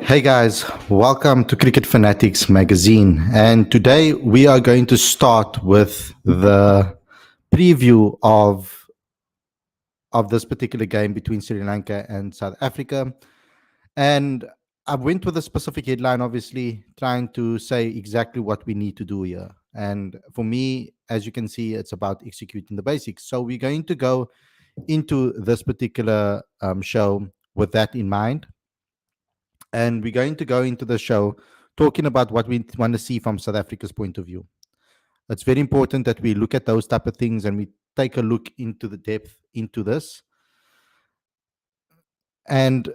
Hey guys, welcome to Cricket Fanatics magazine. And today we are going to start with the preview of this particular game between Sri Lanka and South Africa. And I went with a specific headline, obviously, trying to say exactly what we need to do here. And for me, as you can see, it's about executing the basics. So we're going to go into this particular show with that in mind. And we're going to go into the show talking about what we want to see from South Africa's point of view. It's very important that we look at those type of things and we take a look into the depth into this. And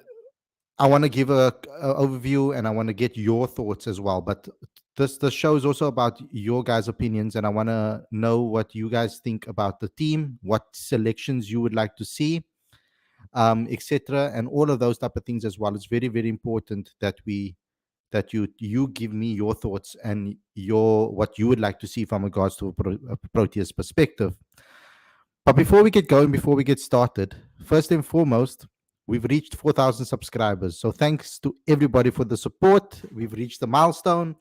I want to give a overview and I want to get your thoughts as well. But this show is also about your guys' opinions, and I want to know what you guys think about the team, what selections you would like to see, etc., and all of those type of things as well. It's very, very important that you give me your thoughts and your what you would like to see from regards to a Proteas perspective. But before we get going, before we get started, first and foremost, we've reached 4,000 subscribers. So thanks to everybody for the support. We've reached the milestone,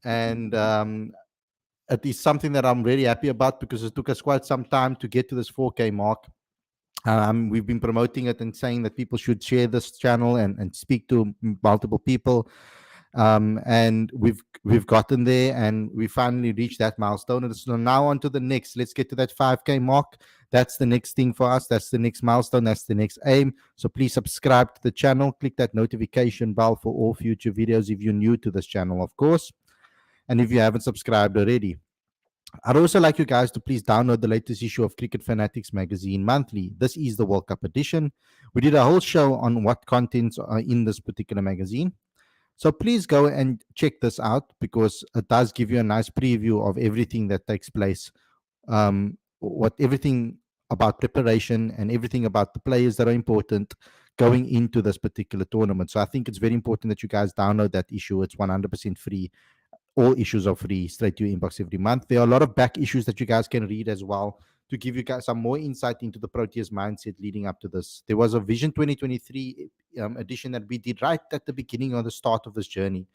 and it is something that I'm very happy about because it took us quite some time to get to this 4K mark. We've been promoting it and saying that people should share this channel and speak to multiple people. And we've gotten there and we finally reached that milestone. And so now on to the next. Let's get to that 5K mark. That's the next thing for us. That's the next milestone. That's the next aim. So please subscribe to the channel. Click that notification bell for all future videos if you're new to this channel, of course. And if you haven't subscribed already. I'd also like you guys to please download the latest issue of Cricket Fanatics magazine monthly. This is the World Cup edition. We did a whole show on what contents are in this particular magazine. So please go and check this out because it does give you a nice preview of everything that takes place, everything about preparation and everything about the players that are important going into this particular tournament. So I think it's very important that you guys download that issue. It's 100% free. All issues are free straight to your inbox every month. There are a lot of back issues that you guys can read as well to give you guys some more insight into the Proteas mindset leading up to this. There was a Vision 2023 edition that we did right at the beginning or the start of this journey,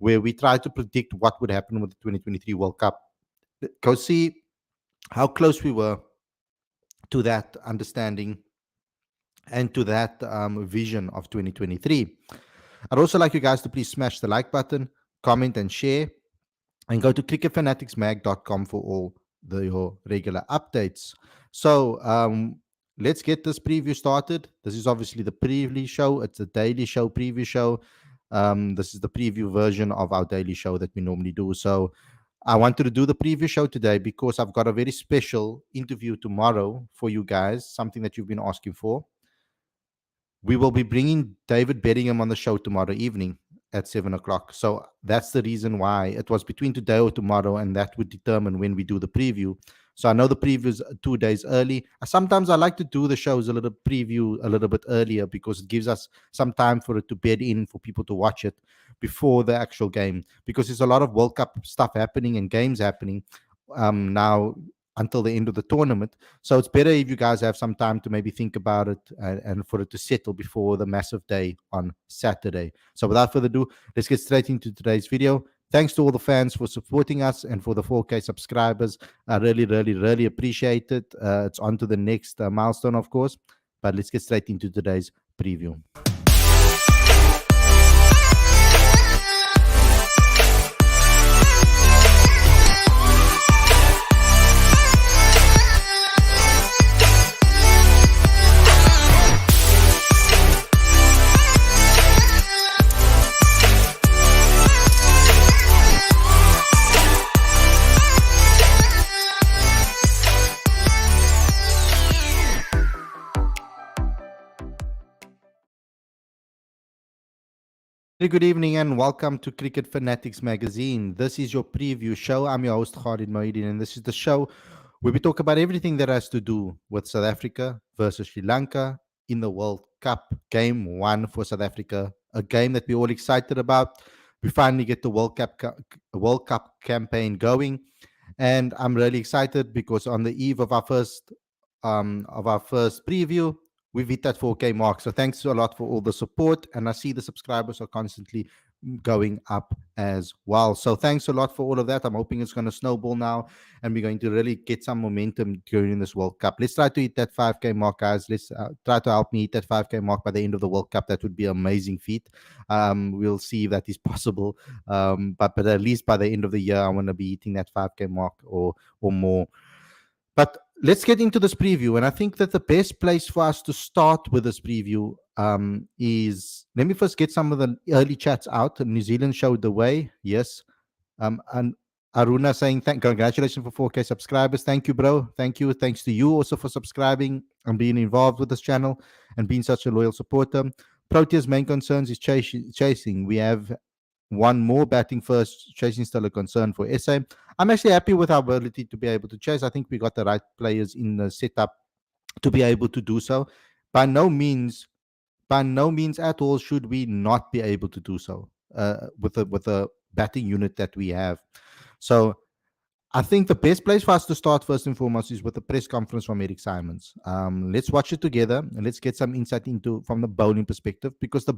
where we tried to predict what would happen with the 2023 World Cup. Go see how close we were to that understanding and to that vision of 2023. I'd also like you guys to please smash the like button, comment and share, and go to cricketfanaticsmag.com for all your regular updates. So let's get this preview started. This is obviously the preview show. It's a daily show, preview show. This is the preview version of our daily show that we normally do. So I wanted to do the preview show today because I've got a very special interview tomorrow for you guys, something that you've been asking for. We will be bringing David Bedingham on the show tomorrow evening at 7 o'clock. So that's the reason why it was between today or tomorrow, and that would determine when we do the preview. So I know the preview is 2 days early. Sometimes I like to do the shows a little bit earlier because it gives us some time for it to bed in, for people to watch it before the actual game, because there's a lot of World Cup stuff happening and games happening now until the end of the tournament. So it's better if you guys have some time to maybe think about it and for it to settle before the massive day on Saturday. So without further ado, let's get straight into today's video. Thanks to all the fans for supporting us and for the 4K subscribers. I really, really, really appreciate it. It's on to the next milestone, of course. But let's get straight into today's preview. Very good evening and welcome to Cricket Fanatics magazine. This is your preview show. I'm your host Khalid, and this is the show where we talk about everything that has to do with South Africa versus Sri Lanka in the World Cup. Game 1 for South Africa, a game that we're all excited about. We finally get the World Cup campaign going, and I'm really excited because on the eve of our first preview, we've hit that 4K mark. So thanks a lot for all the support. And I see the subscribers are constantly going up as well. So thanks a lot for all of that. I'm hoping it's going to snowball now and we're going to really get some momentum during this World Cup. Let's try to hit that 5K mark, guys. Let's try to help me hit that 5K mark by the end of the World Cup. That would be an amazing feat. We'll see if that is possible. But at least by the end of the year, I want to be hitting that 5K mark or more. But let's get into this preview. And I think that the best place for us to start with this preview is, let me first get some of the early chats out. New Zealand showed the way. Yes. And Aruna saying, congratulations for 4K subscribers. Thank you, bro. Thank you. Thanks to you also for subscribing and being involved with this channel and being such a loyal supporter. Protea's main concerns is chasing. We have one more batting first. Chasing still a concern for SA. I'm actually happy with our ability to be able to chase. I think we got the right players in the setup to be able to do so. By no means at all should we not be able to do so with the batting unit that we have. So I think the best place for us to start first and foremost is with the press conference from Eric Simons. Let's watch it together and let's get some insight into from the bowling perspective, because the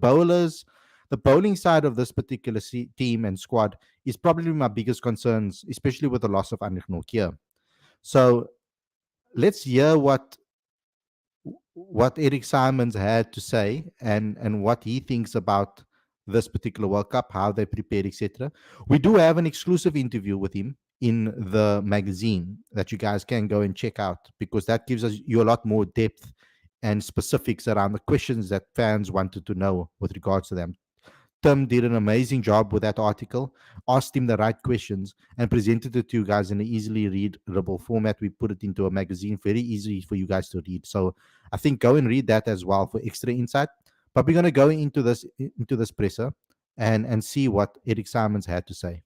bowling side of this particular team and squad is probably my biggest concerns, especially with the loss of Anrich Nokia. So let's hear what Eric Simons had to say and what he thinks about this particular World Cup, how they prepared, etc. We do have an exclusive interview with him in the magazine that you guys can go and check out, because that gives you a lot more depth and specifics around the questions that fans wanted to know with regards to them. Tim did an amazing job with that article, asked him the right questions, and presented it to you guys in an easily readable format. We put it into a magazine, very easy for you guys to read. So I think go and read that as well for extra insight. But we're going to go into this presser and see what Eric Simons had to say.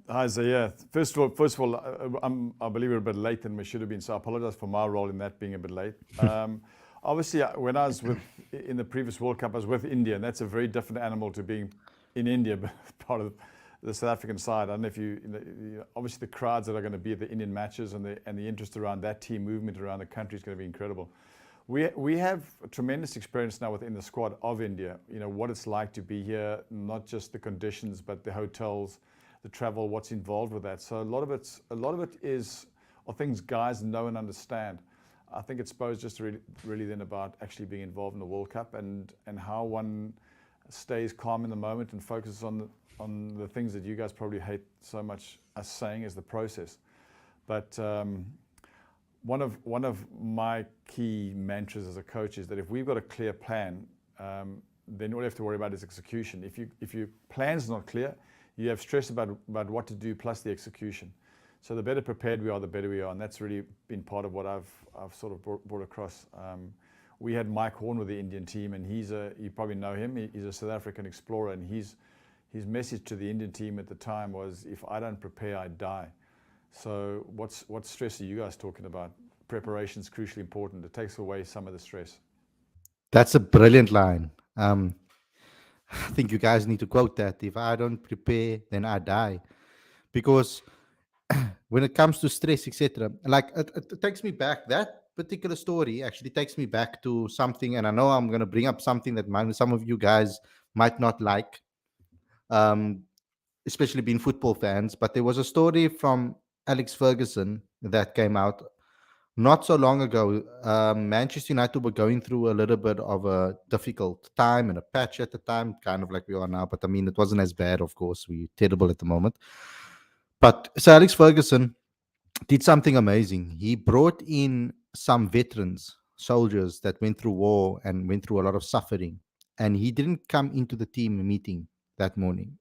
Hi, Zaya. First of all, I believe we're a bit late than we should have been, so I apologize for my role in that being a bit late. Obviously, when I was in the previous World Cup, I was with India, and that's a very different animal to being in India, but part of the South African side. I don't know if obviously the crowds that are going to be at the Indian matches and the interest around that team movement around the country is going to be incredible. We have a tremendous experience now within the squad of India. What it's like to be here, not just the conditions, but the hotels, the travel, what's involved with that. So a lot of it are things guys know and understand. I think it's supposed just really then about actually being involved in the World Cup and how one stays calm in the moment and focuses on the things that you guys probably hate so much us saying is the process. But one of my key mantras as a coach is that if we've got a clear plan, then all you have to worry about is execution. If your plan's not clear, you have stress about what to do plus the execution. So the better prepared we are, the better we are, and that's really been part of what I've sort of brought across. We had Mike Horn with the Indian team, and you probably know him. He's a South African explorer, and his message to the Indian team at the time was, "If I don't prepare, I die." So what stress are you guys talking about? Preparation is crucially important. It takes away some of the stress. That's a brilliant line. I think you guys need to quote that. If I don't prepare, then I die. Because when it comes to stress, etc., like it takes me back. That particular story actually takes me back to something, and I know I'm going to bring up something that some of you guys might not like, especially being football fans. But there was a story from Alex Ferguson that came out not so long ago. Manchester United were going through a little bit of a difficult time and a patch at the time, kind of like we are now. But I mean, it wasn't as bad, of course. We're terrible at the moment. But so Alex Ferguson did something amazing. He brought in some veterans, soldiers that went through war and went through a lot of suffering. And he didn't come into the team meeting that morning.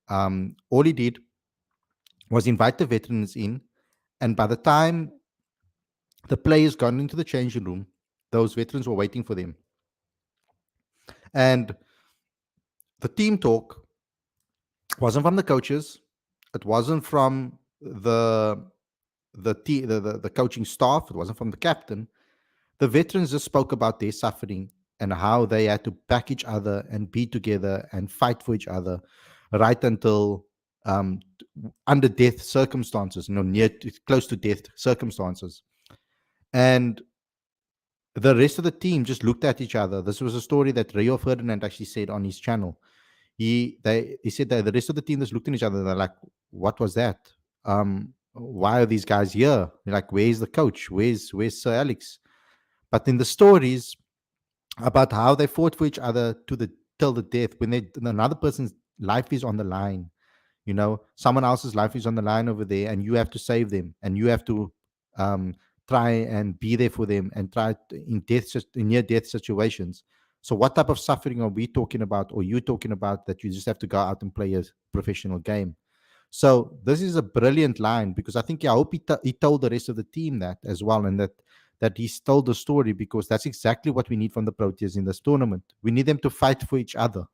All he did was invite the veterans in. And by the time the players got into the changing room, those veterans were waiting for them. And the team talk wasn't from the coaches. It wasn't from the the coaching staff. It wasn't from the captain. The veterans just spoke about their suffering and how they had to back each other and be together and fight for each other right until um, under death circumstances, close to death circumstances. And the rest of the team just looked at each other. This was a story that Rio Ferdinand actually said on his channel. He said that the rest of the team just looked at each other. They're like, "What was that? Why are these guys here? They're like, where's the coach? Where's Sir Alex?" But in the stories about how they fought for each other to the till the death, when another person's life is on the line, someone else's life is on the line over there, and you have to save them, and you have to um, try and be there for them, and in near death situations. So what type of suffering are we talking about, or you talking about, that you just have to go out and play a professional game? So this is a brilliant line, because I think, I hope he told the rest of the team that as well, and that he told the story, because that's exactly what we need from the Proteas in this tournament. We need them to fight for each other.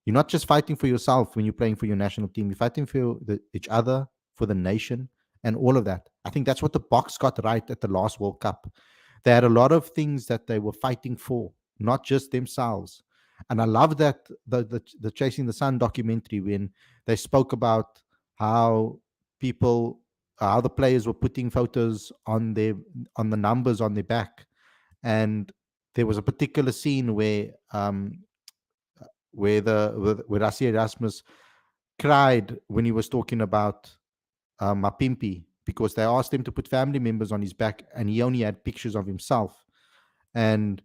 You're not just fighting for yourself when you're playing for your national team. You're fighting for each other, for the nation, and all of that. I think that's what the Box got right at the last World Cup. They had a lot of things that they were fighting for, not just themselves. And I love that the Chasing the Sun documentary, when they spoke about how people, how the players were putting photos on the numbers on their back, and there was a particular scene where Rassi Erasmus cried when he was talking about Mapimpi, because they asked him to put family members on his back, and he only had pictures of himself. And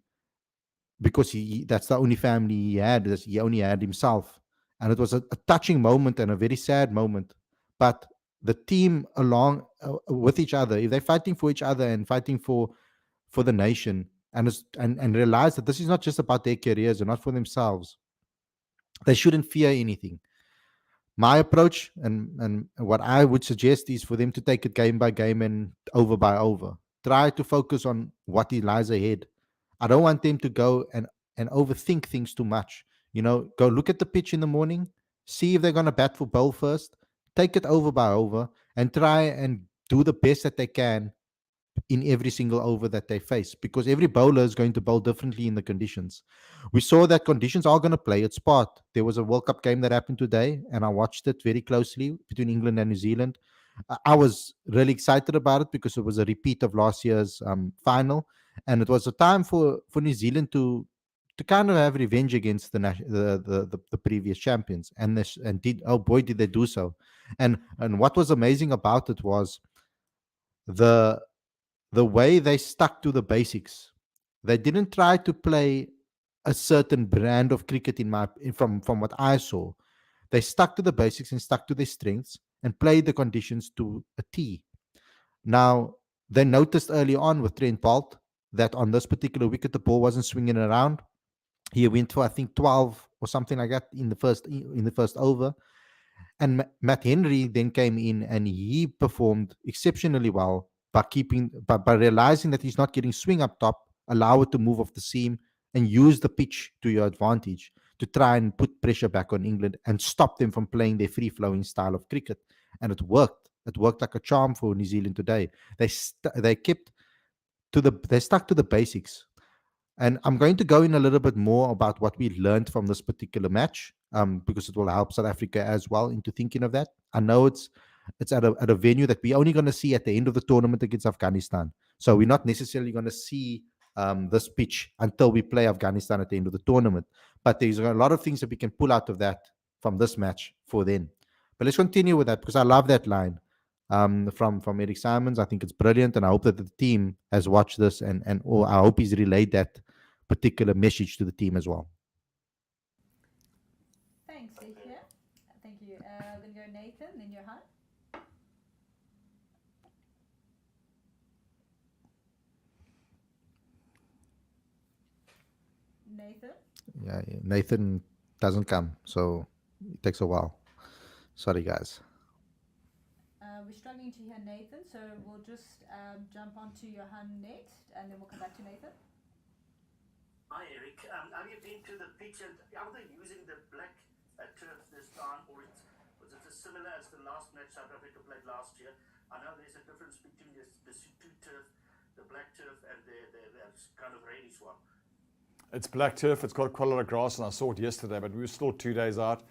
because that's the only family he had, he only had himself. And it was a touching moment and a very sad moment. But the team, along with each other, if they're fighting for each other and fighting for the nation, and realize that this is not just about their careers and not for themselves, they shouldn't fear anything. My approach, and what I would suggest, is for them to take it game by game and over by over. Try to focus on what lies ahead. I don't want them to go and overthink things too much. Go look at the pitch in the morning, see if they're going to bat for bowl first, take it over by over, and try and do the best that they can in every single over that they face, because every bowler is going to bowl differently in the conditions. We saw that conditions are going to play its part. There was a World Cup game that happened today, and I watched it very closely, between England and New Zealand. I was really excited about it because it was a repeat of last year's final, and it was a time for New Zealand to kind of have revenge against the previous champions, and did, oh boy, did they do so. And what was amazing about it was the the way they stuck to the basics. They didn't try to play a certain brand of cricket, from what I saw. They stuck to the basics and stuck to their strengths and played the conditions to a T. Now, they noticed early on with Trent Boult that on this particular wicket the ball wasn't swinging around. He went for, I think, 12 or something like that in the first over. And Matt Henry then came in and he performed exceptionally well by realizing that he's not getting swing up top, allow it to move off the seam, and use the pitch to your advantage to try and put pressure back on England and stop them from playing their free flowing style of cricket. And it worked. It worked like a charm for New Zealand today. They stuck to the basics. And I'm going to go in a little bit more about what we learned from this particular match, because it will help South Africa as well into thinking of that. I know it's at a venue that we're only going to see at the end of the tournament against Afghanistan. So we're not necessarily going to see this pitch until we play Afghanistan at the end of the tournament. But there's a lot of things that we can pull out of that from this match for then. But let's continue with that, because I love that line from Eric Simons. I think it's brilliant, and I hope that the team has watched this, or I hope he's relayed that particular message to the team as well. Thanks, Ikea. Thank you. I'm going to go Nathan, then Johan. Nathan? Yeah, Nathan doesn't come, so it takes a while. Sorry, guys. We're struggling to hear Nathan, so we'll just jump on to Johan next, and then we'll come back to Nathan. Hi Eric, have you been to the pitch and are they using the black turf this time or was it a similar as the last match South Africa played last year? I know there's a difference between the two turf, the black turf and the kind of reddish one. It's black turf. It's got quite a lot of grass, and I saw it yesterday, but we were still 2 days out.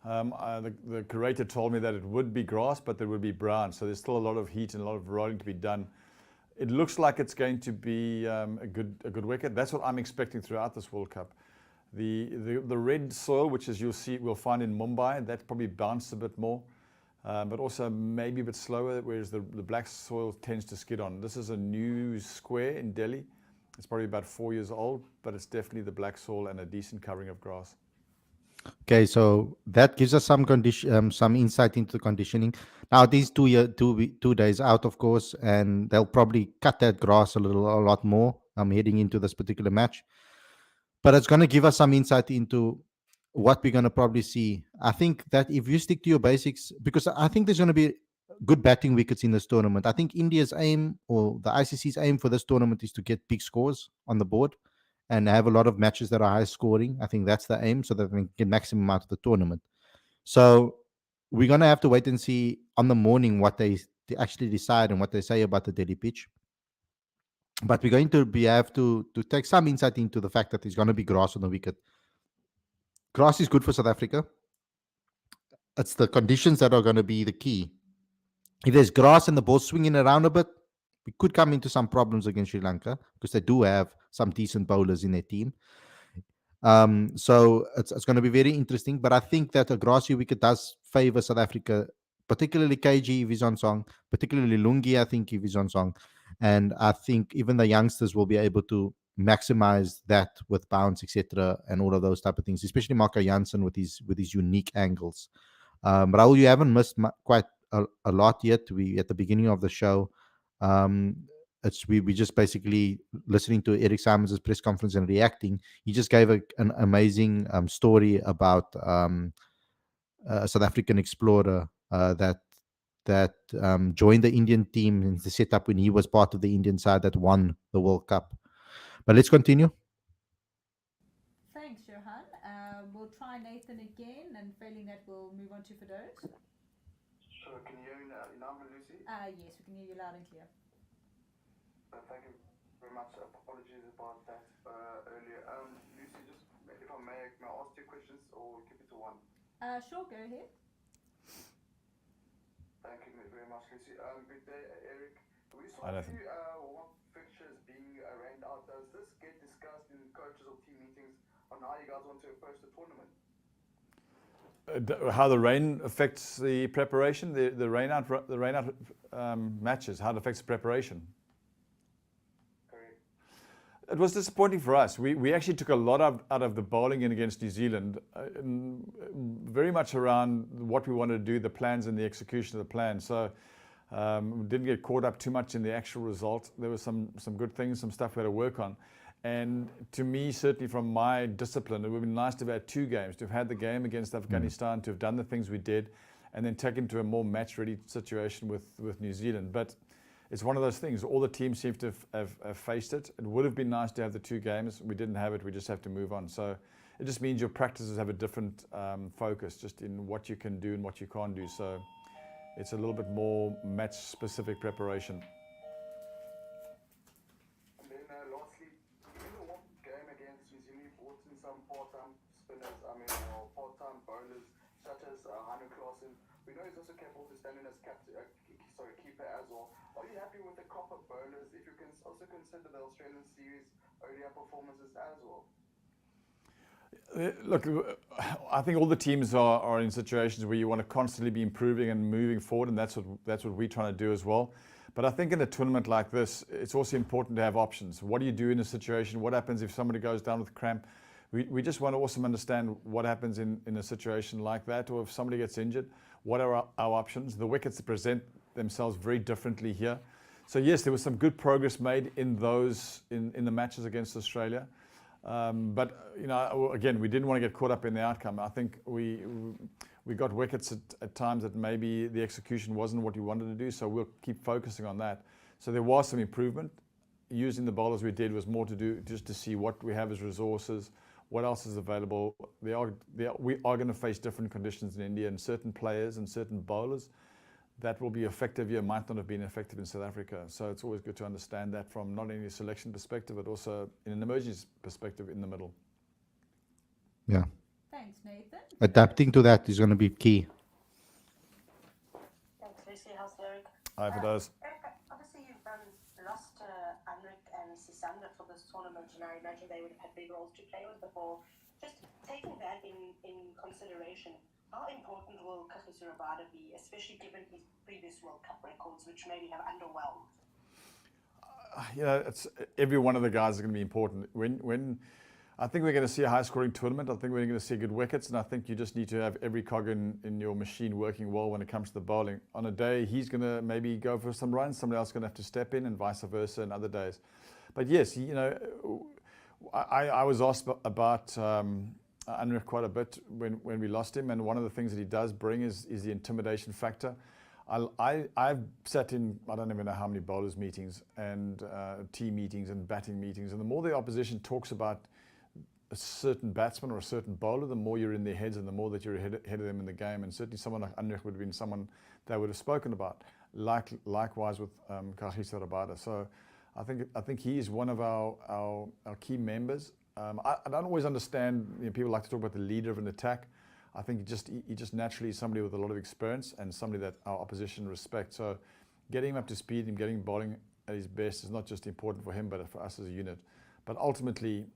The curator told me that it would be grass, but there would be brown. So there's still a lot of heat and a lot of rolling to be done. It looks like it's going to be a good wicket. That's what I'm expecting throughout this World Cup. The red soil, which as we'll find in Mumbai, that probably bounced a bit more, but also maybe a bit slower, whereas the black soil tends to skid on. This is a new square in Delhi. It's probably about 4 years old, but it's definitely the black soil and a decent covering of grass. Okay, so that gives us some some insight into the conditioning. Now, these 2 days out, of course, and they'll probably cut that grass a lot more. Heading into this particular match, but it's going to give us some insight into what we're going to probably see. I think that if you stick to your basics, because I think there's going to be good batting wickets in this tournament. I think India's aim, or the ICC's aim for this tournament, is to get big scores on the board and have a lot of matches that are high scoring. I think that's the aim, so that we can get maximum out of the tournament. So we're going to have to wait and see on the morning what they actually decide and what they say about the Delhi pitch. But we're going to have to take some insight into the fact that there's going to be grass on the wicket. Grass is good for South Africa. It's the conditions that are going to be the key. If there's grass and the ball's swinging around a bit, we could come into some problems against Sri Lanka, because they do have some decent bowlers in their team. So it's going to be very interesting. But I think that a grassy wicket does favor South Africa, particularly KG if he's on song, particularly Lungi, I think, if he's on song. And I think even the youngsters will be able to maximize that with bounce, etc., and all of those type of things, especially Marco Jansen with his unique angles. Raul, you haven't missed quite a lot yet. We at the beginning of the show, we just basically listening to Eric Simons' press conference and reacting. He just gave an amazing story about a South African explorer that joined the Indian team in the setup when he was part of the Indian side that won the World Cup. But let's continue. Thanks, Johan. We'll try Nathan again, and failing that, we'll move on to Firdous. Sure, can you hear me now, Lucy? Yes, we can hear you loud and clear. Thank you very much. Apologies about that earlier. Lucy, just if I may ask two questions or keep it to one? Sure, go ahead. Thank you very much, Lucy. Good day, Eric. We saw Hi, Nathan. what fixtures being rained out. Does this get discussed in coaches or team meetings on how you guys want to approach the tournament? How the rain affects the preparation, the rain out matches, how it affects the preparation. Correct. It was disappointing for us. We actually took a lot out of the bowling in against New Zealand, very much around what we wanted to do, the plans and the execution of the plan. So we didn't get caught up too much in the actual result. There were some good things, some stuff we had to work on. And to me, certainly from my discipline, it would be nice to have had 2 games, to have had the game against Afghanistan, to have done the things we did, and then taken to a more match-ready situation with New Zealand. But it's one of those things. All the teams seem to have faced it. It would have been nice to have the 2 games. We didn't have it. We just have to move on. So it just means your practices have a different focus, just in what you can do and what you can't do. So it's a little bit more match-specific preparation. Part-time spinners, or part-time bowlers such as Clausen. We know he's also capable to stand in as keeper as well. Are you happy with the copper bowlers? If you can also consider the Australian series ODI performances as well. Look, I think all the teams are in situations where you want to constantly be improving and moving forward, and that's what we're trying to do as well. But I think in a tournament like this, it's also important to have options. What do you do in a situation? What happens if somebody goes down with cramp? We just want to also understand what happens in a situation like that, or if somebody gets injured, what are our options? The wickets present themselves very differently here. So yes, there was some good progress made in the matches against Australia. But again, we didn't want to get caught up in the outcome. I think we got wickets at times that maybe the execution wasn't what we wanted to do, so we'll keep focusing on that. So there was some improvement. Using the bowlers we did was more to do just to see what we have as resources, what else is available. We are going to face different conditions in India, and certain players and certain bowlers that will be effective here might not have been effective in South Africa. So it's always good to understand that from not only a selection perspective, but also in an emergence perspective in the middle. Yeah. Thanks, Nathan. Adapting to that is going to be key. Thanks, Lucy. How's Derek? Hi, for those. Eric, obviously you've lost Anrik and Sisanda for this tournament, and I imagine they would have had big roles to play with before. Just taking that in consideration, how important will Kagiso Rabada be, especially given his previous World Cup records, which maybe have underwhelmed? It's every one of the guys is going to be important. When I think we're going to see a high-scoring tournament, I think we're going to see good wickets, and I think you just need to have every cog in your machine working well when it comes to the bowling. On a day, he's going to maybe go for some runs, somebody else is going to have to step in, and vice versa in other days. But yes, I was asked about Anrik quite a bit when we lost him, and one of the things that he does bring is the intimidation factor. I've sat in, I don't even know how many bowlers meetings and team meetings and batting meetings, and the more the opposition talks about a certain batsman or a certain bowler, the more you're in their heads and the more that you're ahead of them in the game. And certainly someone like Anrik would have been someone they would have spoken about. Likewise with Kagiso Rabada. So I think he is one of our key members. I don't always understand, people like to talk about the leader of an attack. I think he just naturally is somebody with a lot of experience and somebody that our opposition respects. So getting him up to speed and getting bowling at his best is not just important for him, but for us as a unit. But ultimately,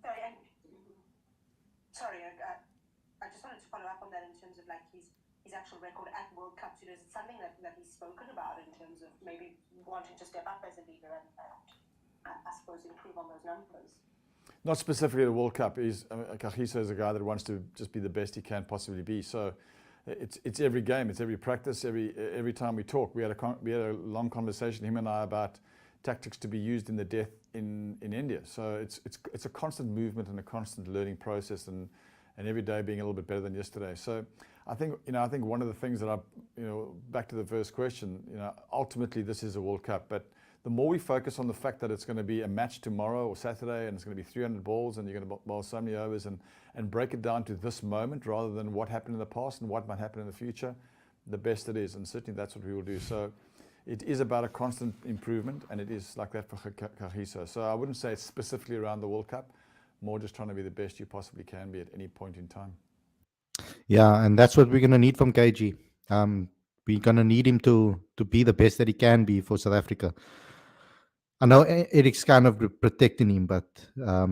I just wanted to follow up on that in terms of like his actual record at World Cups. Is it something that he's spoken about in terms of maybe wanting to step up as a leader and I suppose improve on those numbers? Not specifically at a World Cup. Kagiso is a guy that wants to just be the best he can possibly be. So it's every game, it's every practice, every time we talk. We had a long conversation, him and I, about tactics to be used in the death in India. So it's a constant movement and a constant learning process, and every day being a little bit better than yesterday. So I think one of the things that back to the first question, ultimately this is a World Cup, but the more we focus on the fact that it's going to be a match tomorrow or Saturday and it's going to be 300 balls and you're going to bowl so many overs and break it down to this moment rather than what happened in the past and what might happen in the future, the best it is. And certainly that's what we will do. So it is about a constant improvement, and it is like that for Kagiso. So I wouldn't say it's specifically around the World Cup, more just trying to be the best you possibly can be at any point in time. Yeah, and that's what we're going to need from KG. We're going to need him to be the best that he can be for South Africa. I know Eric's kind of protecting him, but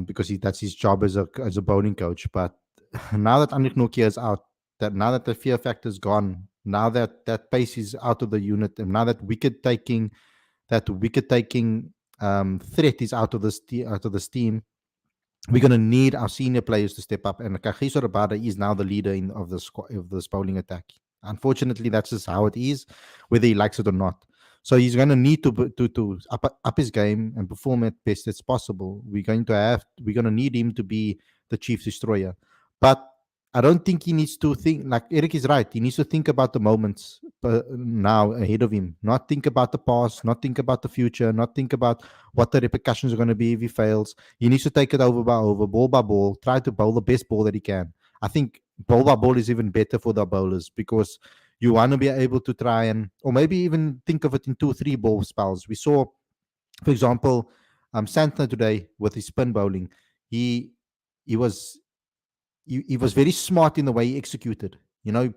because that's his job as a bowling coach. But now that Anrik Nokia is out, now that the fear factor is gone, now that pace is out of the unit, and now that wicket taking threat is out of the team, we're going to need our senior players to step up. And Kagiso Rabada is now the leader of this bowling attack. Unfortunately, that's just how it is, whether he likes it or not. So he's going to need to up his game and perform at best as possible. We're going to need him to be the chief destroyer. But I don't think he needs to think, like Eric is right, he needs to think about the moments now ahead of him. Not think about the past, not think about the future, not think about what the repercussions are going to be if he fails. He needs to take it over by over, ball by ball, try to bowl the best ball that he can. I think ball by ball is even better for the bowlers because you want to be able to try or maybe even think of it in 2-3 ball spells. We saw, for example, Santner today with his spin bowling. He was very smart in the way he executed.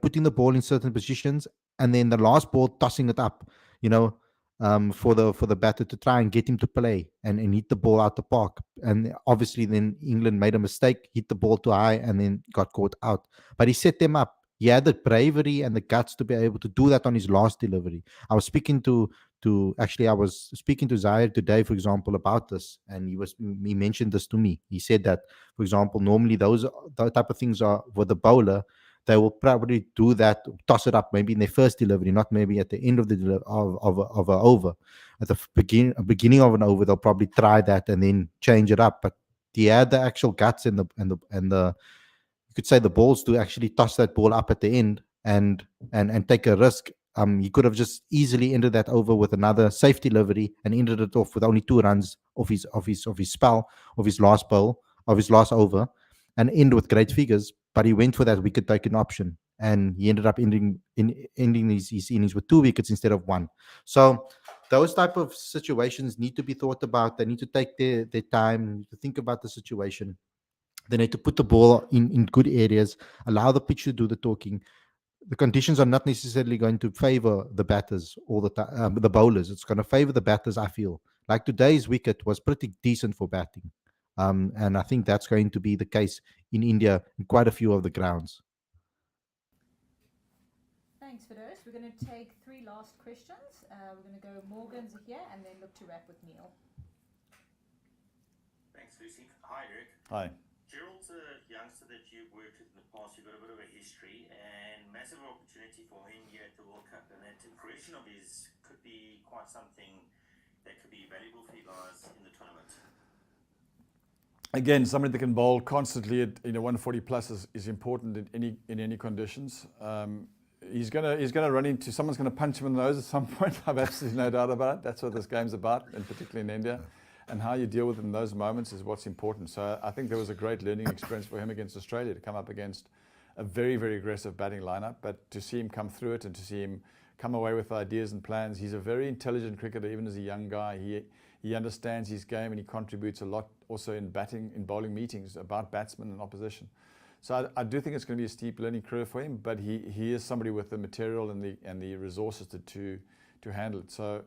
Putting the ball in certain positions and then the last ball tossing it up. For the batter to try and get him to play and hit the ball out the park. And obviously then England made a mistake, hit the ball too high and then got caught out. But he set them up. He had the bravery and the guts to be able to do that on his last delivery. I was speaking to Zahir today, for example, about this, and he mentioned this to me. He said that, for example, normally those type of things are with the bowler. They will probably do that, toss it up maybe in their first delivery, not maybe at the end of the of an over. At the beginning of an over, they'll probably try that and then change it up. But he had the actual guts and the you could say the balls to actually toss that ball up at the end and take a risk. He could have just easily ended that over with another safe delivery and ended it off with only 2 runs of his spell, of his last bowl, of his last over. and end with great figures, but he went for that wicket taking option, and he ended up ending his innings with 2 wickets instead of one. So those type of situations need to be thought about. They need to take their time to think about the situation. They need to put the ball in good areas, allow the pitch to do the talking. The conditions are not necessarily going to favor the batters all the time, the bowlers. It's going to favor the batters, I feel. Like today's wicket was pretty decent for batting. And I think that's going to be the case in India in quite a few of the grounds. Thanks, Fidos. We're going to take 3 last questions. We're going to go Morgan, Zahir, and then look to wrap with Neil. Thanks, Lucy. Hi, Eric. Hi. Gerald's a youngster that you've worked with in the past. You've got a bit of a history and massive opportunity for him here at the World Cup. And that progression of his could be quite something that could be valuable for you guys in the tournament. Again, somebody that can bowl constantly at 140 plus is important in any conditions. He's gonna run into someone's gonna punch him in the nose at some point. I've absolutely no doubt about it. That's what this game's about, and particularly in India. And how you deal with it in those moments is what's important. So I think there was a great learning experience for him against Australia to come up against a very, very aggressive batting lineup. But to see him come through it and to see him come away with ideas and plans, he's a very intelligent cricketer, even as a young guy. He understands his game and he contributes a lot also in bowling meetings about batsmen and opposition. So I do think it's going to be a steep learning curve for him, but he is somebody with the material and the resources to handle it. So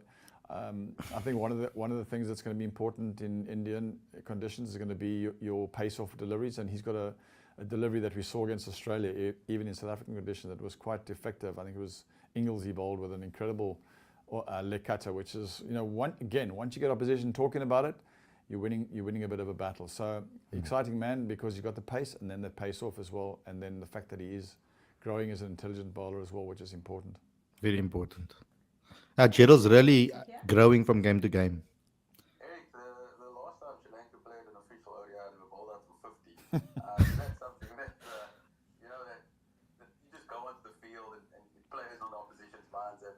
I think one of the things that's going to be important in Indian conditions is going to be your pace-off deliveries, and he's got a delivery that we saw against Australia, even in South African conditions, that was quite effective. I think it was Inglesy bowled with an incredible leg cutter, which is, once you get opposition talking about it, you're winning a bit of a battle. So exciting man, because you've got the pace and then the pace off as well, and then the fact that he is growing as an intelligent bowler as well, which is important. Very important. Gerald's really growing from game to game. Eric, the last time Sri Lanka played an official ODI, they were bowled out for 50. That's something that, that you just go onto the field and players on the opposition's minds, and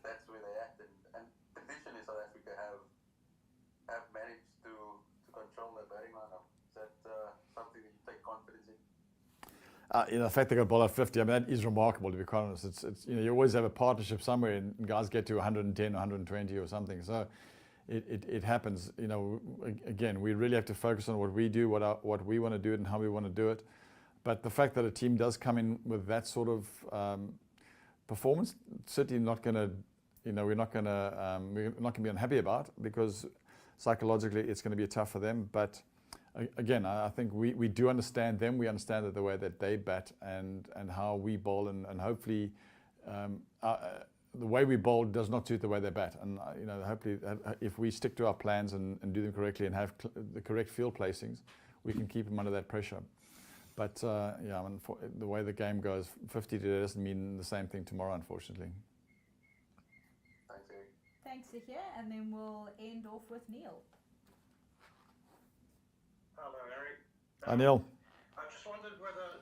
that's where they're at. And traditionally South Africa have managed to control their batting lineup. Is that something that you take confidence in? The fact they got bowled out 50, I mean, that is remarkable, to be quite honest. It's you always have a partnership somewhere, and guys get to 110, 120 or something. So it happens. Again, we really have to focus on what we do, what we want to do it, and how we want to do it. But the fact that a team does come in with that sort of performance, certainly not going to, we're not going to be unhappy about, because psychologically it's going to be tough for them. But again, I think we do understand them. We understand that the way that they bat and how we bowl, and hopefully the way we bowl does not suit the way they bat. And hopefully if we stick to our plans and do them correctly and have the correct field placings, we can keep them under that pressure. But the way the game goes, 50 today doesn't mean the same thing tomorrow, unfortunately. Thanks, Eric. Thanks, Zahir, and then we'll end off with Neil. Hello, Eric. Anil. I just wondered whether,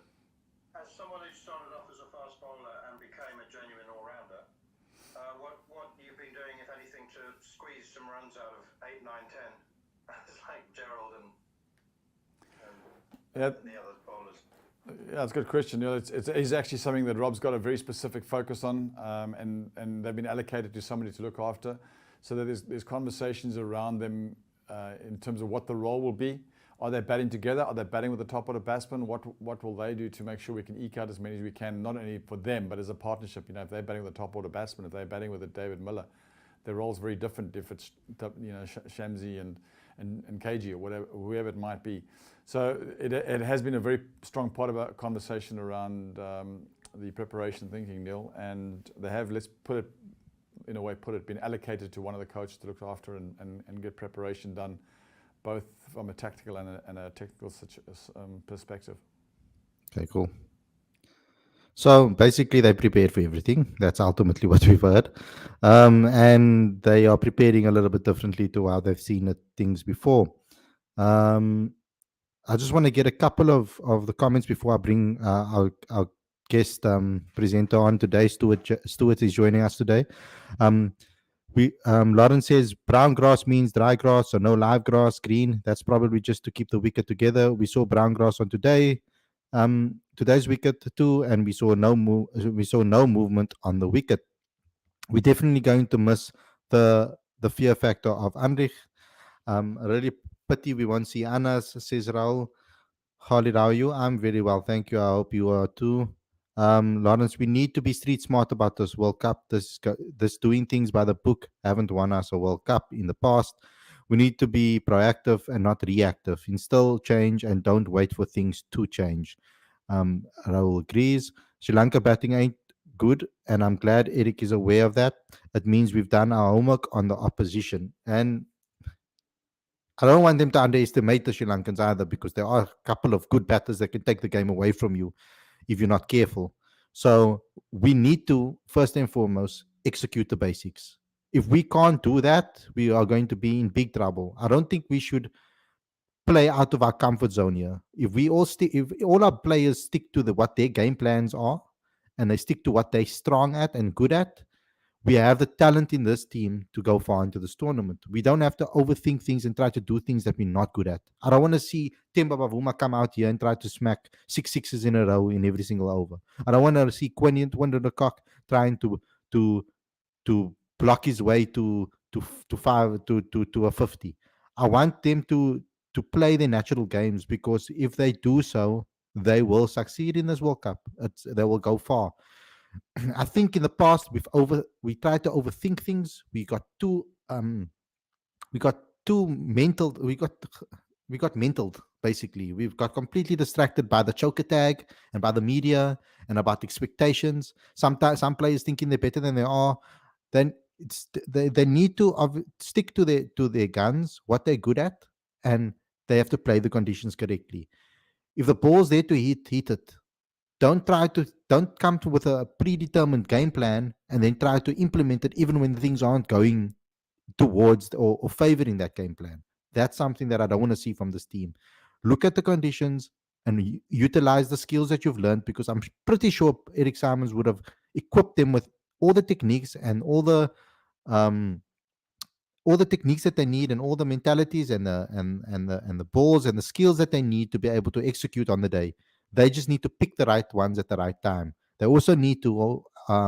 as someone who started off as a fast bowler and became a genuine all-rounder, what you've been doing, if anything, to squeeze some runs out of 8, 9, 10, like Gerald and the other bowlers. Yeah, it's a good question. It's actually something that Rob's got a very specific focus on, and they've been allocated to somebody to look after. So that there's conversations around them in terms of what the role will be. Are they batting together? Are they batting with the top order batsman? What will they do to make sure we can eke out as many as we can, not only for them, but as a partnership? If they're batting with the top order batsman, if they're batting with a David Miller, their role's very different if it's Shamsi and KG or whatever, whoever it might be. So it has been a very strong part of our conversation around the preparation thinking, Neil, and they have, let's put it, been allocated to one of the coaches to look after and get preparation done, both from a tactical and a technical perspective. Okay, cool. So basically they prepared for everything. That's ultimately what we've heard. And they are preparing a little bit differently to how they've seen things before. I just want to get a couple of the comments before I bring our guest presenter on today. Stuart is joining us today. Lauren says brown grass means dry grass, so no live grass. Green, that's probably just to keep the wicket together. We saw brown grass on today's wicket too, and we saw no movement on the wicket. We're definitely going to miss the fear factor of Anrich. Really pity we won't see Anas, says Raul. Khalid, how are you? I'm very well, thank you. I hope you are too. Lawrence, we need to be street smart about this World Cup. This doing things by the book haven't won us a World Cup in the past. We need to be proactive and not reactive. Instill change and don't wait for things to change. Raul agrees. Sri Lanka batting ain't good, and I'm glad Eric is aware of that. It means we've done our homework on the opposition. And I don't want them to underestimate the Sri Lankans either, because there are a couple of good batters that can take the game away from you if you're not careful. So we need to, first and foremost, execute the basics. If we can't do that, we are going to be in big trouble. I don't think we should play out of our comfort zone here. If all our players stick to what their game plans are, and they stick to what they're strong at and good at, we have the talent in this team to go far into this tournament. We don't have to overthink things and try to do things that we're not good at. I don't want to see Temba Bavuma come out here and try to smack six sixes in a row in every single over. I don't want to see Quinn Cock trying to to block his way to five to a 50. I want them to play their natural games, because if they do so, they will succeed in this World Cup. They will go far. I think in the past we tried to overthink things. We got too mental. We got mentaled, basically. We've got completely distracted by the choker tag and by the media and about expectations. Sometimes some players thinking they're better than they are. Then they need to stick to their guns, what they're good at, and they have to play the conditions correctly. If the ball's there to hit it. Don't come with a predetermined game plan and then try to implement it even when things aren't going towards or favoring that game plan. That's something that I don't want to see from this team. Look at the conditions and utilize the skills that you've learned, because I'm pretty sure Eric Simons would have equipped them with all the techniques and um, all the techniques that they need, and all the mentalities and the balls and the skills that they need to be able to execute on the day. They just need to pick the right ones at the right time. They also need to I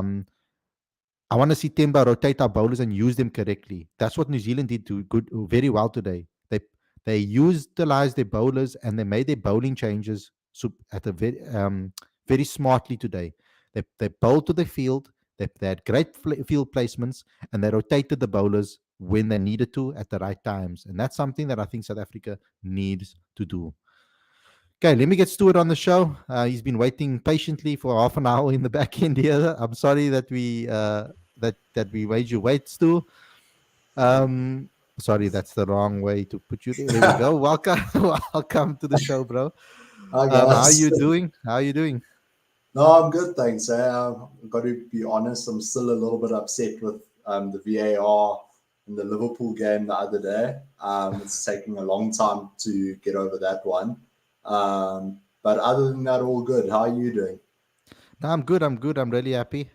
want to see Temba rotate our bowlers and use them correctly. That's what New Zealand did very well today. They utilized their bowlers and they made their bowling changes at a very smartly today. They bowled to the field. They had great field placements, and they rotated the bowlers when they needed to at the right times. And that's something that I think South Africa needs to do. Okay, let me get Stuart on the show. He's been waiting patiently for half an hour in the back end here. I'm sorry that we made you wait, Stu. Sorry, that's the wrong way to put you there. There we go. Welcome, welcome to the show, bro. Hi How are guys. you doing? How are you doing? No, I'm good, thanks. I've got to be honest, I'm still a little bit upset with the VAR in the Liverpool game the other day. It's taking a long time to get over that one. But other than that, all good. How are you doing? No, I'm good. I'm good. I'm really happy.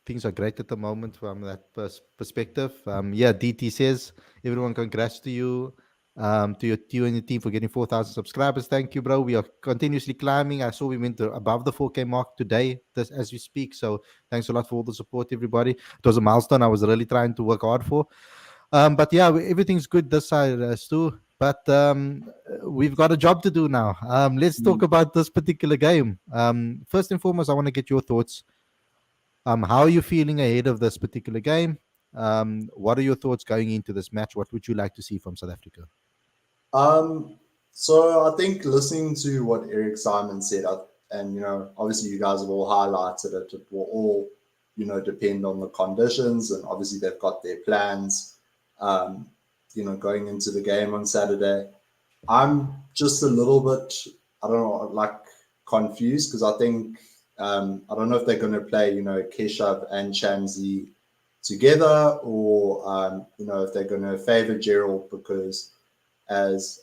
Things are great at the moment from that perspective. Yeah, DT says, everyone, congrats to you, to you and your team for getting 4,000 subscribers. Thank you, bro. We are continuously climbing. I saw we went above the 4K mark today, as we speak. So thanks a lot for all the support, everybody. It was a milestone I was really trying to work hard for. But yeah, everything's good this side, Stu. But we've got a job to do now. Let's talk about this particular game. First and foremost, I want to get your thoughts. How are you feeling ahead of this particular game? What are your thoughts going into this match? What would you like to see from South Africa? So I think listening to what Eric Simon said, and obviously you guys have all highlighted it. It will all, depend on the conditions, and obviously they've got their plans. Going into the game on Saturday, I'm just a little bit, I don't know, like confused, because I think I don't know if they're going to play, Keshav and Shamsi together, or if they're going to favor Gerald, because as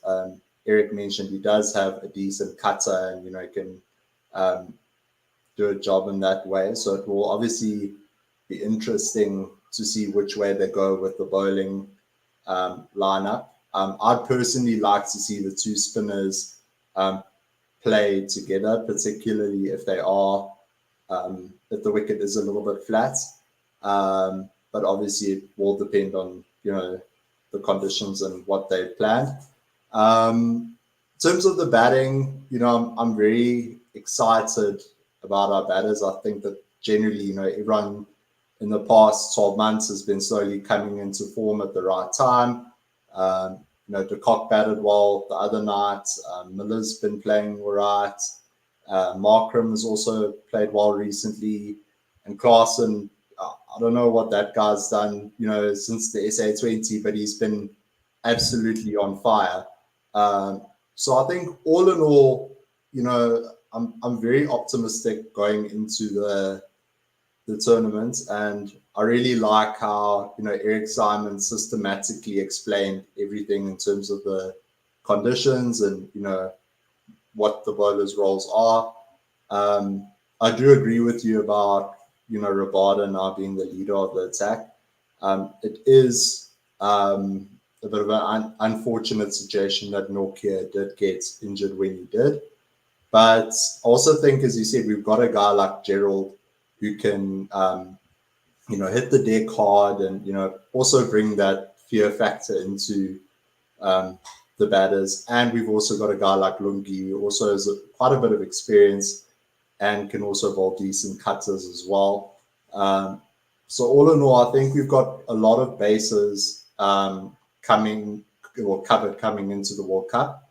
Eric mentioned, he does have a decent cutter and can do a job in that way. So it will obviously be interesting to see which way they go with the bowling lineup. I'd personally like to see the two spinners play together, particularly if they are if the wicket is a little bit flat. But obviously, it will depend on the conditions and what they've planned. In terms of the batting, I'm very excited about our batters. I think that generally, everyone in the past 12 months has been slowly coming into form at the right time. De Kock batted well the other night. Miller's been playing all right. Markram has also played well recently. And Klaasen, I don't know what that guy's done, since the SA20, but he's been absolutely on fire. So I think all in all, I'm very optimistic going into the tournament, and I really like how Eric Simon systematically explained everything in terms of the conditions and what the bowlers' roles are. I do agree with you about Rabada now being the leader of the attack. It is a bit of an unfortunate situation that Nokia did get injured when he did. But I also think, as you said, we've got a guy like Gerald who can, hit the deck hard and, also bring that fear factor into the batters. And we've also got a guy like Lungi who also has quite a bit of experience and can also bowl decent cutters as well. So all in all, I think we've got a lot of bases covered coming into the World Cup.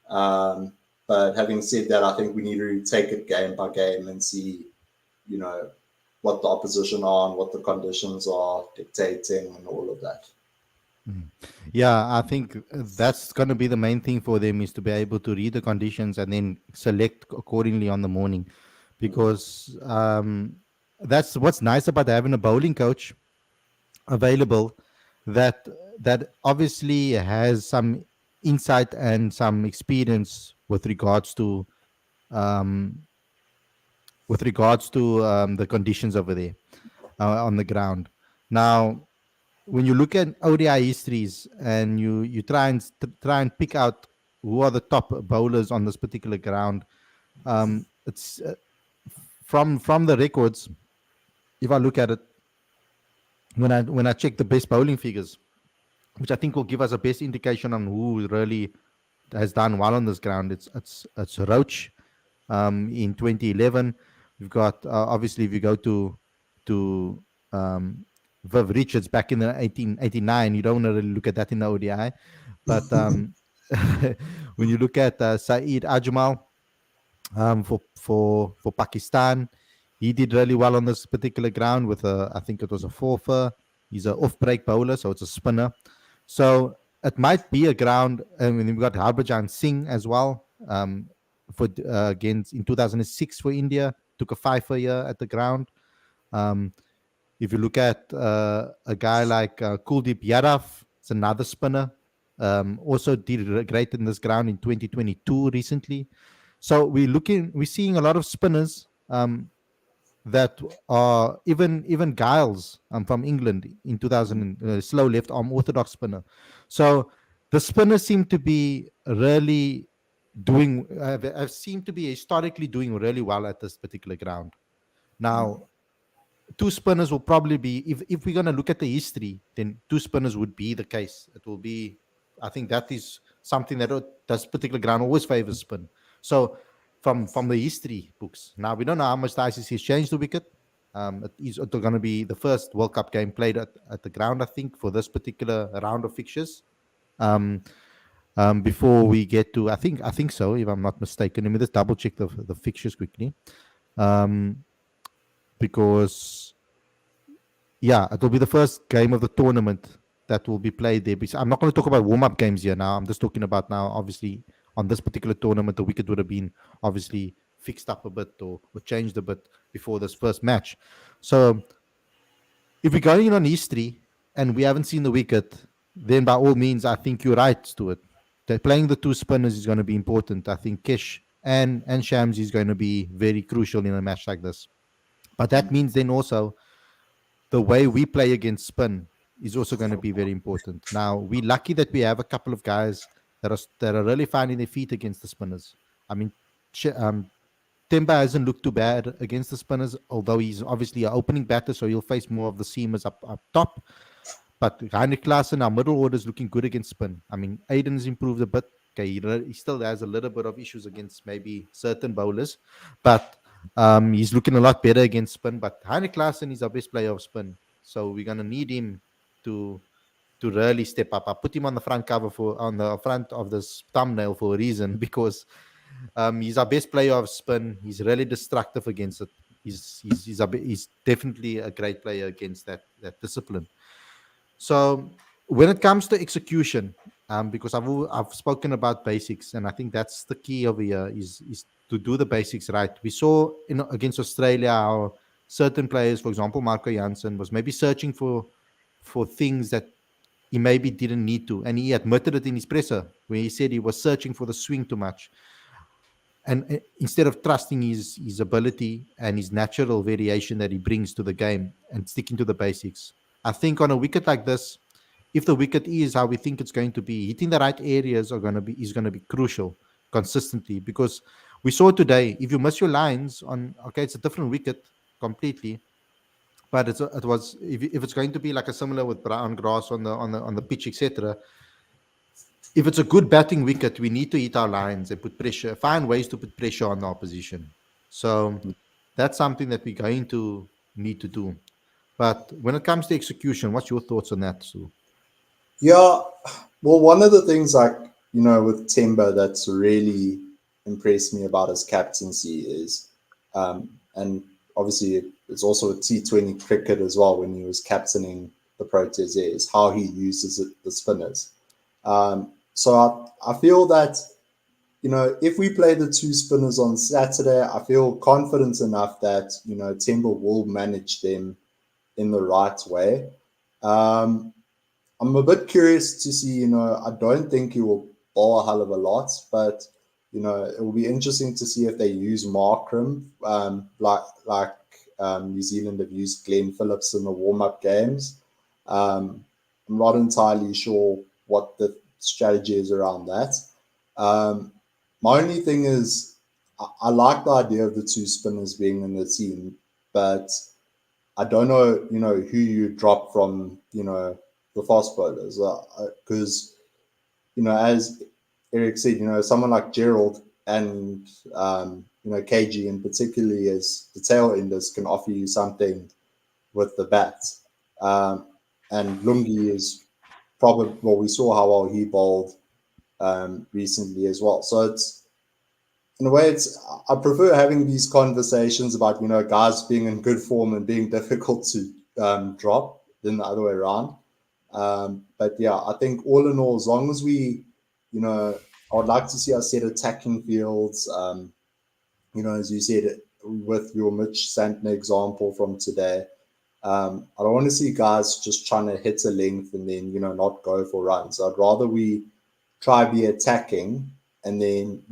But having said that, I think we need to take it game by game and see, what the opposition are and what the conditions are dictating and all of that. Yeah, I think that's going to be the main thing for them, is to be able to read the conditions and then select accordingly on the morning, because that's what's nice about having a bowling coach available that obviously has some insight and some experience with regards to the conditions over there on the ground. Now, when you look at ODI histories and you try and pick out who are the top bowlers on this particular ground, it's from the records. If I look at it, when I check the best bowling figures, which I think will give us a best indication on who really has done well on this ground, it's Roach in 2011. We've got obviously, if you go to Viv Richards back in the 1889, you don't want to really look at that in the ODI, but when you look at Saeed Ajmal for Pakistan, he did really well on this particular ground with I think it was a four-fer. He's an off-break bowler, so it's a spinner. So it might be a ground. And we've got Harbhajan Singh as well for against in 2006 for India, took a 5 year at the ground. If you look at a guy like Kuldeep Yadav, it's another spinner. Also did great in this ground in 2022 recently. So we're seeing a lot of spinners that are even Giles from England in 2000, slow left arm orthodox spinner. So the spinners seem to be really have seemed to be historically doing really well at this particular ground. Now, two spinners will probably be, if we're going to look at the history, then two spinners would be the case. It will be, I think that is something that this particular ground always favors spin. So from the history books, now we don't know how much the ICC has changed the wicket. It is going to be the first World Cup game played at the ground, I think, for this particular round of fixtures. Before we get to, I think so, if I'm not mistaken. Let me just double check the fixtures quickly. Because, yeah, it will be the first game of the tournament that will be played there. Because I'm not going to talk about warm-up games here now. I'm just talking about now, obviously, on this particular tournament, the wicket would have been obviously fixed up a bit or changed a bit before this first match. So if we're going in on history and we haven't seen the wicket, then by all means, I think you're right, Stuart. That playing the two spinners is going to be important. I think Kesh and Shams is going to be very crucial in a match like this. But that means then also the way we play against spin is also going to be very important. Now, we're lucky that we have a couple of guys that are really finding their feet against the spinners. I mean, Temba hasn't looked too bad against the spinners, although he's obviously an opening batter, so he'll face more of the seamers up top. But Heinrich Klaassen, our middle order, is looking good against spin. I mean, Aiden's improved a bit. Okay, he still has a little bit of issues against maybe certain bowlers, but he's looking a lot better against spin. But Heinrich Klaassen is our best player of spin, so we're gonna need him to to really step up. I put him on the front cover on the front of this thumbnail for a reason because he's our best player of spin. He's really destructive against it. He's definitely a great player against that discipline. So when it comes to execution, because I've spoken about basics, and I think that's the key over here is to do the basics right. We saw against Australia how certain players, for example, Marco Janssen, was maybe searching for things that he maybe didn't need to, and he admitted it in his presser where he said he was searching for the swing too much, and instead of trusting his ability and his natural variation that he brings to the game and sticking to the basics. I think on a wicket like this, if the wicket is how we think it's going to be, hitting the right areas is going to be crucial consistently, because we saw today, if you miss your lines on, okay, it's a different wicket completely, but it was, if it's going to be like a similar with brown grass on the pitch, etc. If it's a good batting wicket, we need to hit our lines and put pressure, find ways to put pressure on the opposition. So that's something that we're going to need to do. But when it comes to execution, what's your thoughts on that, Sue? Yeah, well, one of the things like, with Temba that's really impressed me about his captaincy is, and obviously it's also a T20 cricket as well when he was captaining the Proteas, is how he uses the spinners. So I feel that, if we play the two spinners on Saturday, I feel confident enough that, Temba will manage them in the right way. I'm a bit curious to see, I don't think he will bowl a hell of a lot, but, it will be interesting to see if they use Markram, like New Zealand have used Glenn Phillips in the warm-up games. I'm not entirely sure what the strategy is around that. My only thing is, I like the idea of the two spinners being in the team, but I don't know, who you drop from, the fast bowlers, because, as Eric said, someone like Gerald and, KG, and particularly as the tail enders, can offer you something with the bat. And Lungi is probably, well, we saw how well he bowled recently as well. So it's, in a way, I prefer having these conversations about, guys being in good form and being difficult to drop than the other way around. But yeah, I think all in all, as long as we, I would like to see us set attacking fields. As you said, with your Mitch Santner example from today, I don't want to see guys just trying to hit a length and then, not go for runs. I'd rather we try be attacking and then,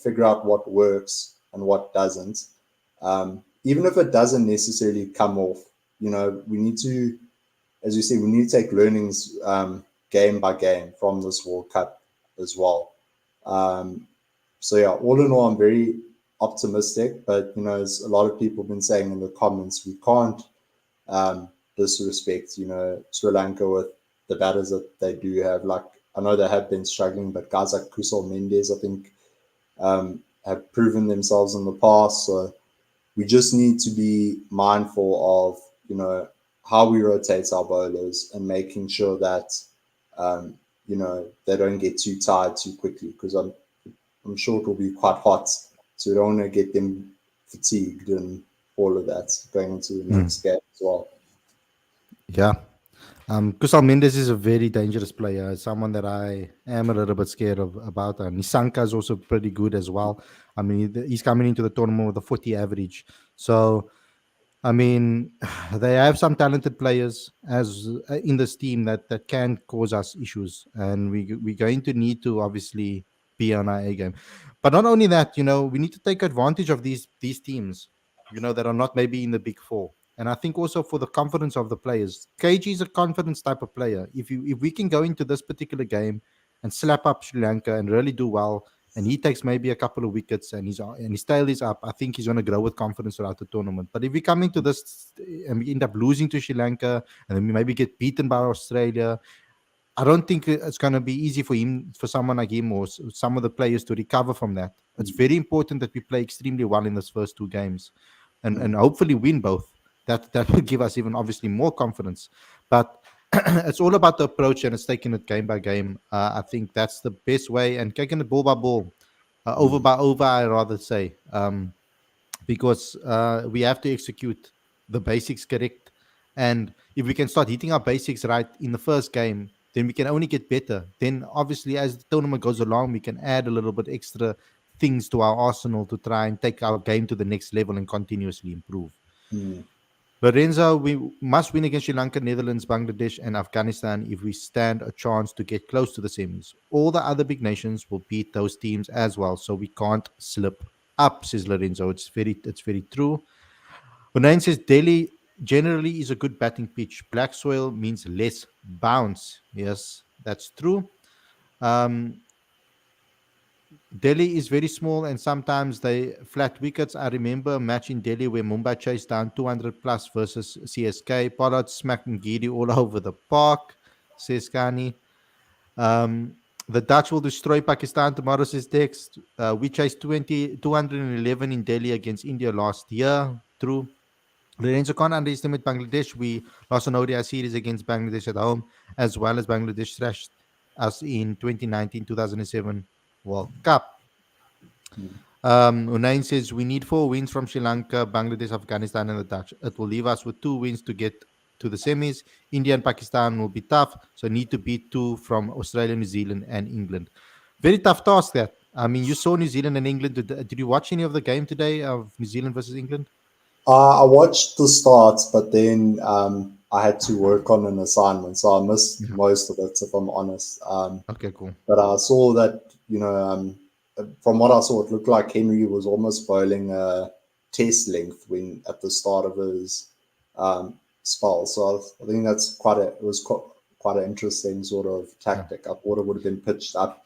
figure out what works and what doesn't. Even if it doesn't necessarily come off, we need to, as you say, we need to take learnings game by game from this World Cup as well. So yeah, all in all, I'm very optimistic, but as a lot of people have been saying in the comments, we can't disrespect, Sri Lanka with the batters that they do have. Like, I know they have been struggling, but guys like Kusal Mendes, I think, have proven themselves in the past. So we just need to be mindful of, how we rotate our bowlers and making sure that, they don't get too tired too quickly, because I'm sure it will be quite hot. So we don't want to get them fatigued and all of that going into the next game as well. Yeah. Kusal Mendes is a very dangerous player, someone that I am a little bit scared about. Nisanka is also pretty good as well. I mean, he's coming into the tournament with a 40 average. So, I mean, they have some talented players as in this team that can cause us issues, and we're going to need to obviously be on our A game. But not only that, we need to take advantage of these teams, that are not maybe in the big four. And I think also for the confidence of the players. KG is a confidence type of player. If we can go into this particular game and slap up Sri Lanka and really do well, and he takes maybe a couple of wickets and his tail is up, I think he's going to grow with confidence throughout the tournament. But if we come into this and we end up losing to Sri Lanka and then we maybe get beaten by Australia, I don't think it's going to be easy for him, for someone like him or some of the players to recover from that. It's very important that we play extremely well in those first two games, and hopefully win both. That will give us even obviously more confidence. But it's all about the approach, and it's taking it game by game. I think that's the best way, and taking it ball by ball, over by over. I rather say. Because we have to execute the basics correct. And if we can start hitting our basics right in the first game, then we can only get better. Then, obviously, as the tournament goes along, we can add a little bit extra things to our arsenal to try and take our game to the next level and continuously improve. Lorenzo, we must win against Sri Lanka, Netherlands, Bangladesh, and Afghanistan if we stand a chance to get close to the semis. All the other big nations will beat those teams as well, so we can't slip up, says Lorenzo. It's very true. Hunain says Delhi generally is a good batting pitch. Black soil means less bounce. Yes, that's true. Um, Delhi is very small and sometimes they flat wickets. I remember a match in Delhi where Mumbai chased down 200 plus versus CSK. Pollard smacked Ngidi all over the park, says Kani. The Dutch will destroy Pakistan tomorrow, says Dex. We chased 211 in Delhi against India last year. True. Lorenzo can't underestimate Bangladesh. We lost an ODI series against Bangladesh at home, as well as Bangladesh thrashed us in 2019 2007 World Cup. Unain says we need 4 wins from Sri Lanka, Bangladesh, Afghanistan, and the Dutch. It will leave us with 2 wins to get to the semis. India and Pakistan will be tough, so need to beat 2 from Australia, New Zealand, and England. Very tough task that. I mean, you saw New Zealand and England. Did you watch any of the game today of New Zealand versus England? I watched the starts, but then I had to work on an assignment, so I missed most of it, if I'm honest. Okay, cool. But I saw that, from what I saw, it looked like Henry was almost bowling a test length when at the start of his spell. So I think that's quite an interesting sort of tactic. I thought it would have been pitched up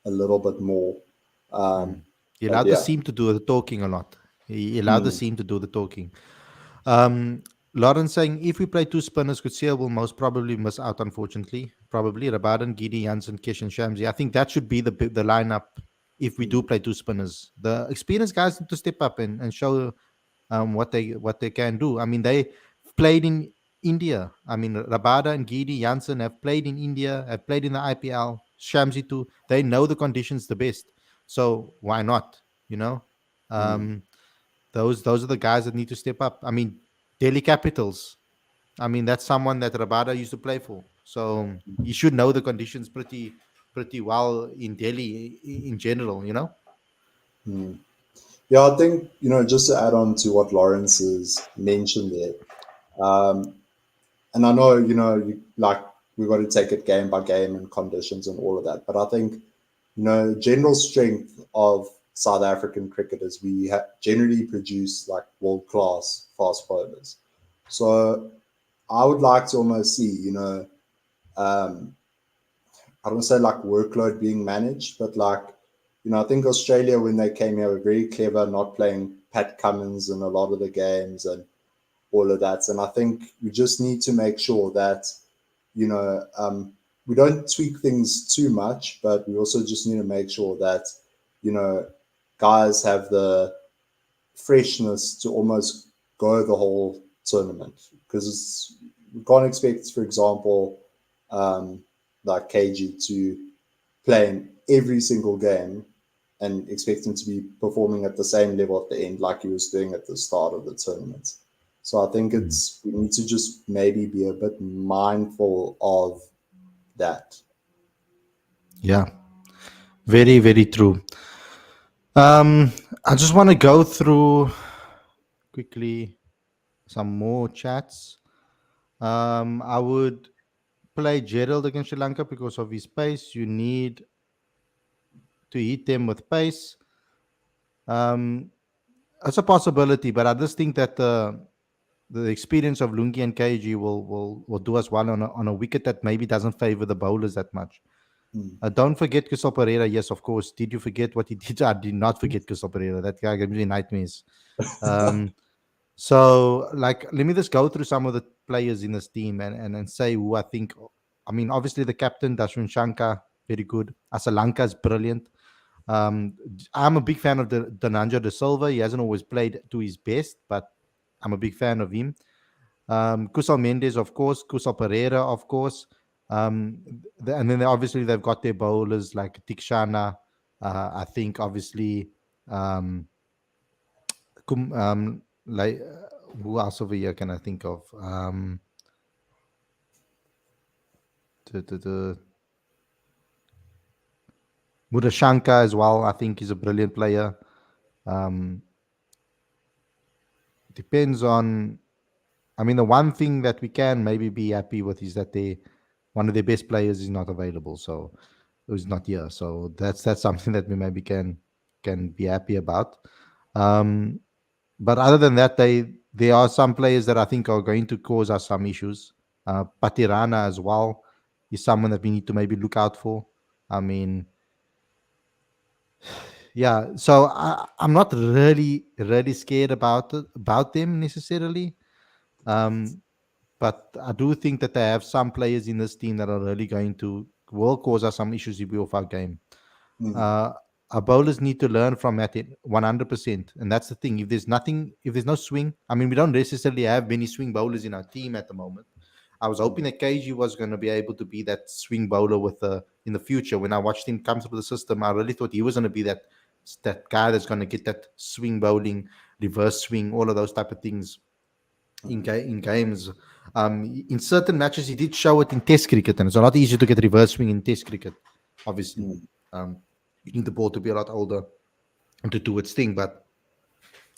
a little bit more. He allowed the seam to do the talking a lot. He allowed the seam to do the talking. Lauren saying, if we play 2 spinners, Kutsia will most probably miss out, unfortunately. Probably Rabadan, Gidi, Janssen, Kish, and Shamsi. I think that should be the lineup if we do play 2 spinners. The experienced guys need to step up and show what they can do. I mean, they played in India. I mean, Rabada and Gidi, Janssen have played in India, have played in the IPL. Shamsi too. They know the conditions the best. So why not? Those are the guys that need to step up. I mean, Delhi Capitals. I mean, that's someone that Rabada used to play for. So you should know the conditions pretty well in Delhi in general, Yeah, I think, just to add on to what Lawrence has mentioned there, and I know, we've got to take it game by game and conditions and all of that, but I think, general strength of South African cricketers, we generally produce like world-class fast bowlers. So I would like to almost see, I don't say like workload being managed, but like, I think Australia, when they came here, were very clever not playing Pat Cummins in a lot of the games and all of that. And I think we just need to make sure that, we don't tweak things too much, but we also just need to make sure that, guys have the freshness to almost go the whole tournament. Because we can't expect, for example, like KG to play in every single game and expect him to be performing at the same level at the end like he was doing at the start of the tournament. So I think we need to just maybe be a bit mindful of that. Yeah, very, very true. I just want to go through quickly some more chats. I would play Gerald against Sri Lanka because of his pace. You need to hit them with pace. It's a possibility, but I just think that the experience of Lungi and KG will do us well on a wicket that maybe doesn't favor the bowlers that much. Don't forget Kusal Pereira. Yes, of course. Did you forget what he did? I did not forget Kusal Pereira. That guy gave me nightmares. So, like, let me just go through some of the players in this team and say who I think. I mean, obviously the captain Dashwin Shankar, very good. Asalanka is brilliant. I'm a big fan of the Dananjo de Silva. He hasn't always played to his best, but I'm a big fan of him. Kusal Mendes, of course. Kusal Pereira, of course. And then obviously they've got their bowlers like Tikshana. I think obviously like who else over here can I think of? The Mudashanka as well. I think he's a brilliant player. Um, depends on. I mean, the one thing that we can maybe be happy with is that one of their best players is not available, so who's not here. So that's something that we maybe can be happy about. But other than that, there are some players that I think are going to cause us some issues. Patirana as well is someone that we need to maybe look out for. I mean, yeah. So I'm not really scared about them necessarily. But I do think that they have some players in this team that are really will cause us some issues if we off our game. Our bowlers need to learn from that 100%, and that's the thing. If there's no swing, I mean, we don't necessarily have many swing bowlers in our team at the moment. I was hoping that KG was going to be able to be that swing bowler in the future. When I watched him come through the system, I really thought he was going to be that guy that's going to get that swing bowling, reverse swing, all of those type of things in games. In certain matches, he did show it in Test cricket, and it's a lot easier to get reverse swing in Test cricket. Obviously, you need the ball to be a lot older and to do its thing. But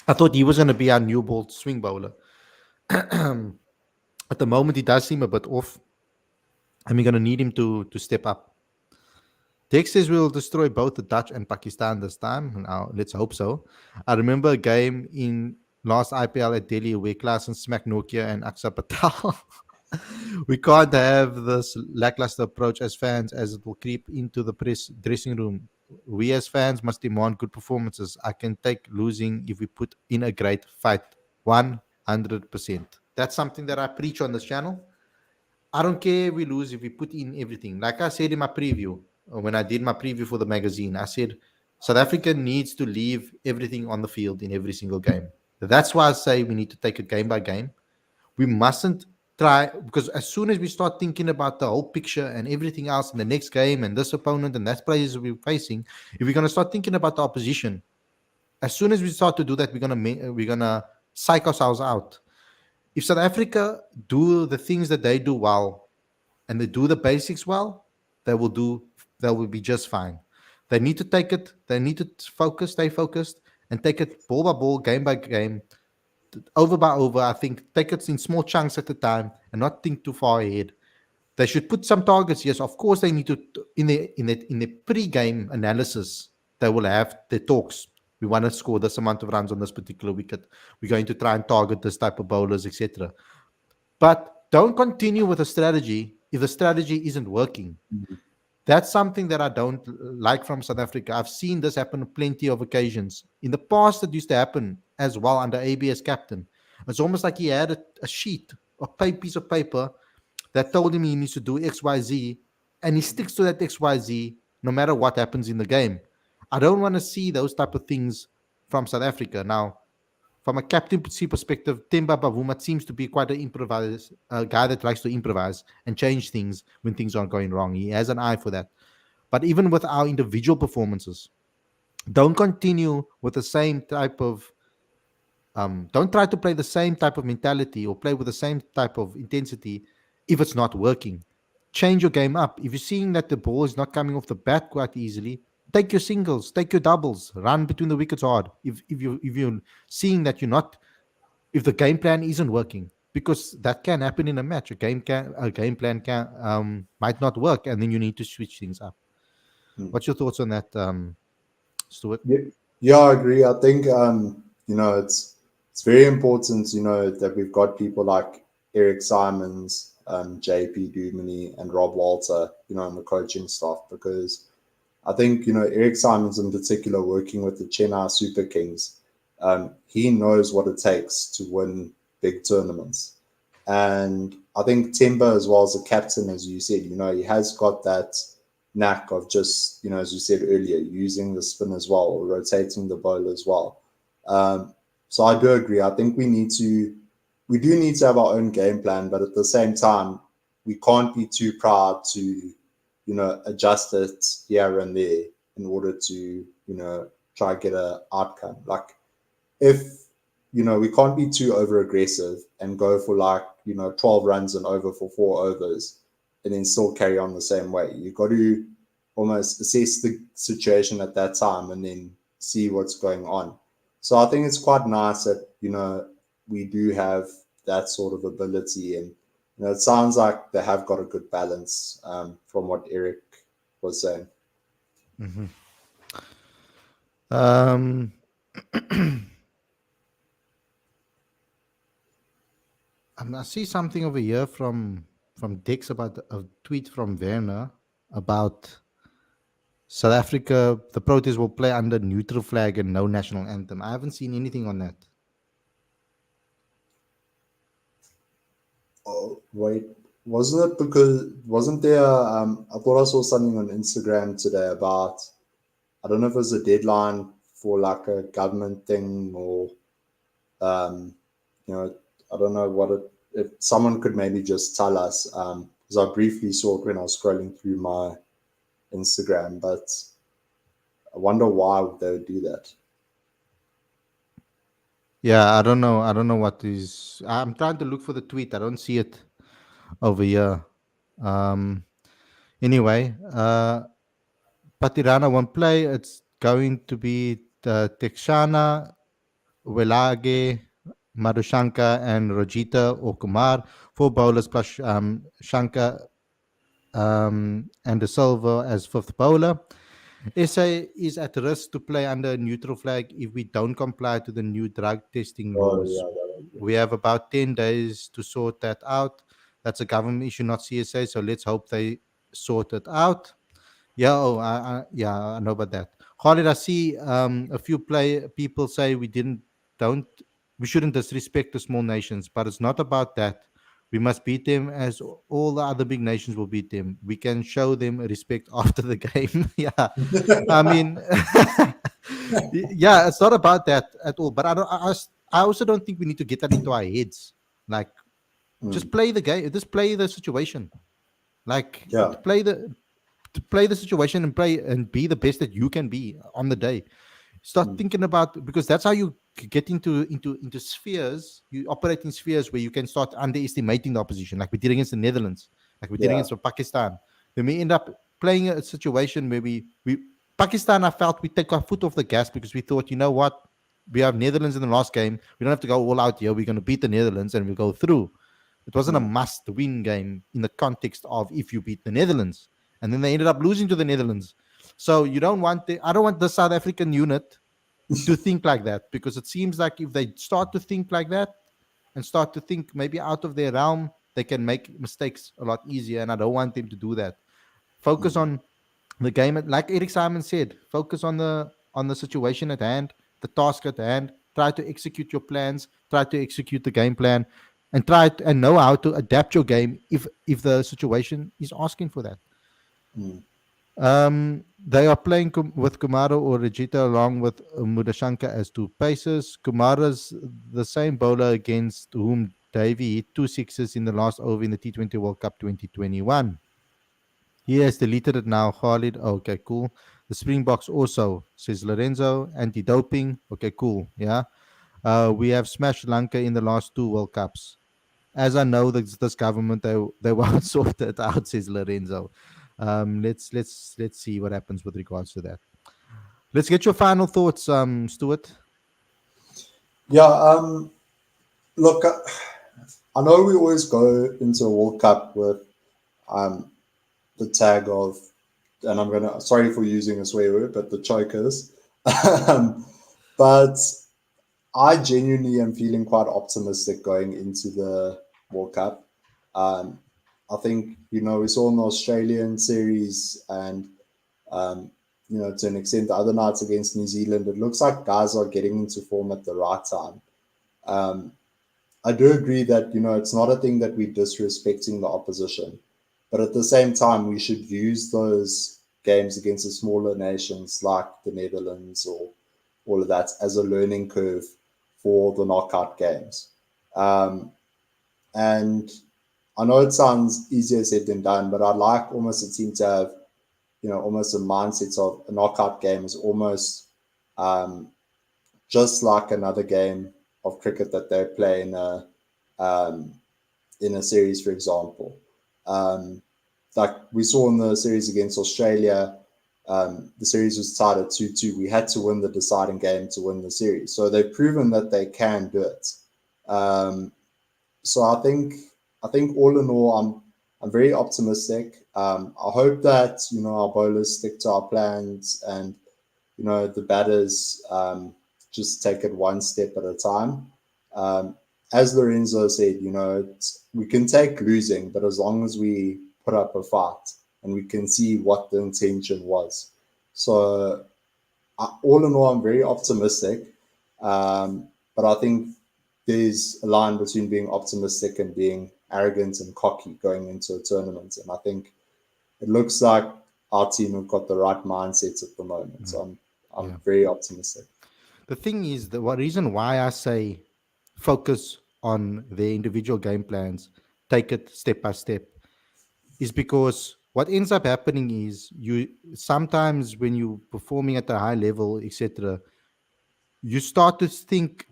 I thought he was going to be our new ball swing bowler. At the moment, he does seem a bit off, and we're going to need him to step up. Tex says we'll destroy both the Dutch and Pakistan this time. Now, let's hope so. I remember a game in last IPL at Delhi where Klaasen smacked Nokia and Aksa Patel. We can't have this lackluster approach as fans, as it will creep into the press dressing room. We as fans must demand good performances. I can take losing if we put in a great fight. 100%. That's something that I preach on this channel. I don't care if we lose if we put in everything. Like I said in my preview, when I did my preview for the magazine, I said South Africa needs to leave everything on the field in every single game. That's why I say we need to take it game by game. We mustn't try, because as soon as we start thinking about the whole picture and everything else in the next game and this opponent and that players we're facing, if we're going to start thinking about the opposition, as soon as we start to do that, we're gonna psych ourselves out. If South Africa do the things that they do well and they do the basics well, they will be just fine. They need to take it, they need to stay focused, and take it ball by ball, game by game, over by over. I think take it in small chunks at a time and not think too far ahead. They should put some targets. Yes, of course they need to in the pre-game analysis. They will have the talks. We want to score this amount of runs on this particular wicket. We're going to try and target this type of bowlers, etc. But don't continue with a strategy if the strategy isn't working. That's something that I don't like from South Africa. I've seen this happen on plenty of occasions. In the past, it used to happen as well under AB as captain. It's almost like he had a sheet, a piece of paper that told him he needs to do X, Y, Z, and he sticks to that X, Y, Z no matter what happens in the game. I don't want to see those type of things from South Africa. Now, from a captaincy perspective, Temba Bavuma seems to be quite a guy that likes to improvise and change things when things aren't going wrong. He has an eye for that. But even with our individual performances, don't continue with the same type of don't try to play the same type of mentality or play with the same type of intensity if it's not working. Change your game up. If you're seeing that the ball is not coming off the bat quite easily, take your singles, take your doubles, run between the wickets hard. If you're seeing that if the game plan isn't working, because that can happen in a match. A game plan might not work, and then you need to switch things up. What's your thoughts on that, Stuart? Yeah, I agree. I think it's it's very important, that we've got people like Eric Simons, JP Duminy, and Rob Walter, on the coaching staff, because I think, Eric Simons in particular, working with the Chennai Super Kings, he knows what it takes to win big tournaments. And I think Timber, as well as a captain, as you said, he has got that knack of just, as you said earlier, using the spin as well, or rotating the bowl as well. So I do agree. I think we do need to have our own game plan, but at the same time, we can't be too proud to, adjust it here and there in order to, try to get an outcome. Like, if, we can't be too over aggressive and go for 12 runs and over for 4 overs and then still carry on the same way. You've got to almost assess the situation at that time and then see what's going on. So I think it's quite nice that, we do have that sort of ability. And, it sounds like they have got a good balance, from what Eric was saying. Mm-hmm. I see something over here from Dex about a tweet from Werner about South Africa. The Proteas will play under neutral flag and no national anthem. I haven't seen anything on that. Oh, wait, wasn't there, I thought I saw something on Instagram today about, I don't know if it was a deadline for like a government thing, or, I don't know what if someone could maybe just tell us, because I briefly saw it when I was scrolling through my Instagram, but I wonder why they would do that. Yeah, I don't know. I don't know what is. I'm trying to look for the tweet. I don't see it over here. Anyway, Patirana won't play. It's going to be Tekshana, Welage, Madhushanka, and Rojita or Kumar. 4 bowlers plus Shankar and De Silva as 5th bowler. SA is at risk to play under a neutral flag if we don't comply to the new drug testing laws. We have about 10 days to sort that out. That's a government issue, not CSA. So let's hope they sort it out. Yeah, I know about that. Khalid, I see a few people say we shouldn't disrespect the small nations, but it's not about that. We must beat them as all the other big nations will beat them. We can show them respect after the game. Yeah, I mean, yeah, it's not about that at all. But I also don't think we need to get that into our heads. Like, just play the game. Just play the situation. Like, play the situation and play and be the best that you can be on the day. Start thinking about, because that's how you get into spheres. You operate in spheres where you can start underestimating the opposition, like we did against the Netherlands, like we did against Pakistan. Then we end up playing a situation where we Pakistan, I felt we take our foot off the gas because we thought, you know what, we have Netherlands in the last game. We don't have to go all out here. We're going to beat the Netherlands and we'll go through. It wasn't a must-win game in the context of if you beat the Netherlands. And then they ended up losing to the Netherlands. So I don't want the South African unit to think like that, because it seems like if they start to think like that and start to think maybe out of their realm, they can make mistakes a lot easier. And I don't want them to do that. Focus on the game, like Eric Simon said. Focus on the situation at hand, the task at hand. Try to execute your plans. Try to execute the game plan, and and know how to adapt your game if the situation is asking for that. They are playing with Kumara or Rajita along with Mudashanka as 2 pacers. Kumara's the same bowler against whom Davey hit 2 6s in the last over in the T20 World Cup 2021. He has deleted it now, Khalid. Okay, cool. The Springboks also, says Lorenzo. Anti-doping. Okay, cool. Yeah. We have smashed Sri Lanka in the last 2 World Cups. As I know, this government, they won't sort it out, says Lorenzo. Let's see what happens with regards to that. Let's get your final thoughts, Stuart. Yeah, look, I know we always go into a World Cup with the tag of, and sorry for using a swear word, but the chokers. But I genuinely am feeling quite optimistic going into the World Cup. Um, I think, we saw in the Australian series and, to an extent, the other nights against New Zealand, it looks like guys are getting into form at the right time. I do agree that, it's not a thing that we're disrespecting the opposition, but at the same time, we should use those games against the smaller nations like the Netherlands or all of that as a learning curve for the knockout games. And I know it sounds easier said than done, but I'd like almost a team to have, almost a mindset of a knockout game is almost just like another game of cricket that they play in a series, for example. Like we saw in the series against Australia, the series was tied at 2-2. We had to win the deciding game to win the series. So they've proven that they can do it. So I think all in all, I'm very optimistic. I hope that our bowlers stick to our plans and the batters just take it one step at a time. As Lorenzo said, we can take losing, but as long as we put up a fight and we can see what the intention was. So all in all, I'm very optimistic. But I think there's a line between being optimistic and being arrogant and cocky going into a tournament. And I think it looks like our team have got the right mindsets at the moment. So I'm very optimistic. The thing is, the reason why I say focus on their individual game plans, take it step by step, is because what ends up happening is you sometimes when you're performing at a high level, etc., you start to think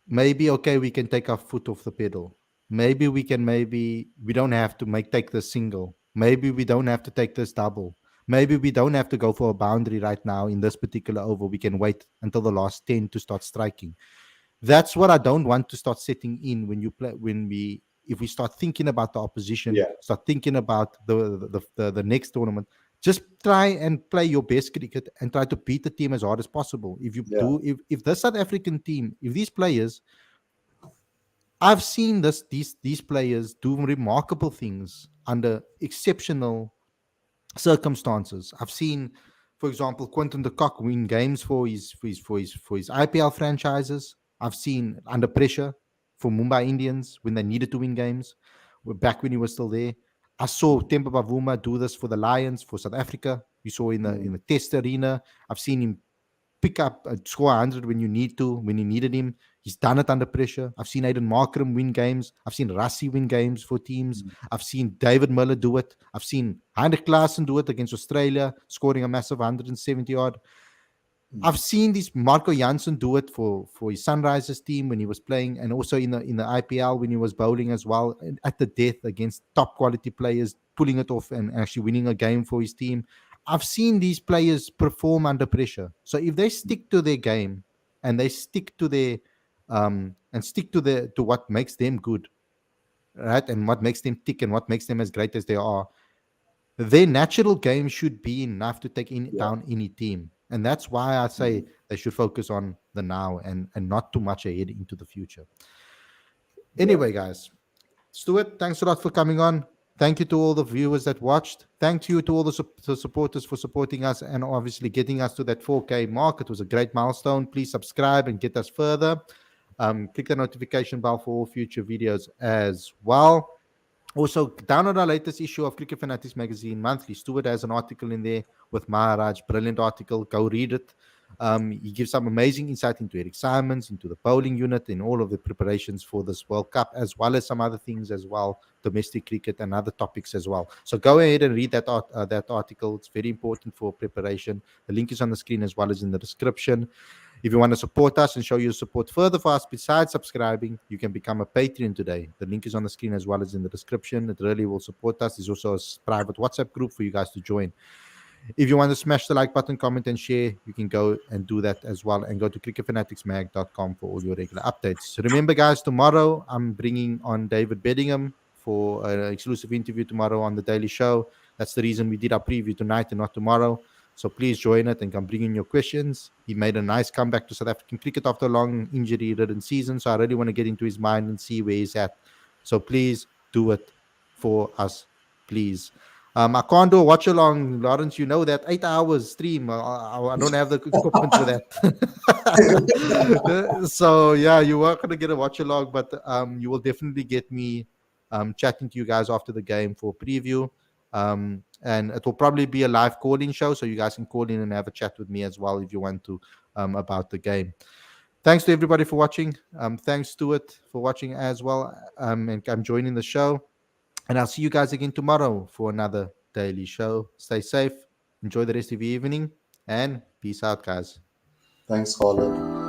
maybe okay, we can take our foot off the pedal. Maybe we don't have to take this single. Maybe we don't have to take this double. Maybe we don't have to go for a boundary right now in this particular over. We can wait until the last 10 to start striking. That's what I don't want to start setting in when you play. If we start thinking about the opposition, start thinking about the next tournament. Just try and play your best cricket and try to beat the team as hard as possible. If the South African team, if these players, I've seen these players do remarkable things under exceptional circumstances. I've seen, for example, Quinton de Kock win games for his IPL franchises. I've seen under pressure for Mumbai Indians when they needed to win games. Back when he was still there, I saw Temba Bavuma do this for the Lions, for South Africa. We saw in the Test arena. I've seen him pick up score 100 when you needed him. He's done it under pressure. I've seen Aiden Markram win games. I've seen Rassie win games for teams. I've seen David Miller do it. I've seen Heinrich Klaassen do it against Australia, scoring a massive 170 odd. I've seen this Marco Jansen do it for his Sunrisers team when he was playing, and also in the IPL when he was bowling as well, at the death against top quality players, pulling it off and actually winning a game for his team. I've seen these players perform under pressure. So if they stick to their game and they stick to their to what makes them good, right, and what makes them tick and what makes them as great as they are, their natural game should be enough to take down any team. And that's why I say they should focus on the now and not too much ahead into the future. Anyway, guys, Stuart, thanks a lot for coming on. Thank you to all the viewers that watched. Thank you to all the supporters for supporting us and obviously getting us to that 4K mark. It was a great milestone. Please subscribe and get us further. Click the notification bell for all future videos as well. Also, download our latest issue of Cricket Fanatics magazine monthly. Stuart has an article in there with Maharaj, brilliant article. Go read it. He gives some amazing insight into Eric Simons, into the bowling unit, and all of the preparations for this World Cup, as well as some other things as well, domestic cricket and other topics as well. So go ahead and read that article. It's very important for preparation. The link is on the screen as well as in the description. If you want to support us and show your support further for us, besides subscribing, you can become a Patreon today. The link is on the screen as well as in the description. It really will support us. There's also a private WhatsApp group for you guys to join. If you want to smash the like button, comment, and share, you can go and do that as well. And go to cricketfanaticsmag.com for all your regular updates. Remember, guys, tomorrow I'm bringing on David Bedingham for an exclusive interview tomorrow on The Daily Show. That's the reason we did our preview tonight and not tomorrow. So please join it and come bring in your questions. He made a nice comeback to South African cricket after a long injury-ridden season. So I really want to get into his mind and see where he's at. So please do it for us, please. I can't do a watch along, Lawrence. You know that 8 hours stream. I don't have the equipment for that. So yeah, you are gonna get a watch along, but you will definitely get me chatting to you guys after the game for a preview. And it will probably be a live call-in show, so you guys can call in and have a chat with me as well if you want to about the game. Thanks to everybody for watching. Thanks Stuart for watching as well. And I'm joining the show. And I'll see you guys again tomorrow for another daily show. Stay safe. Enjoy the rest of your evening. And peace out, guys. Thanks, Khalid.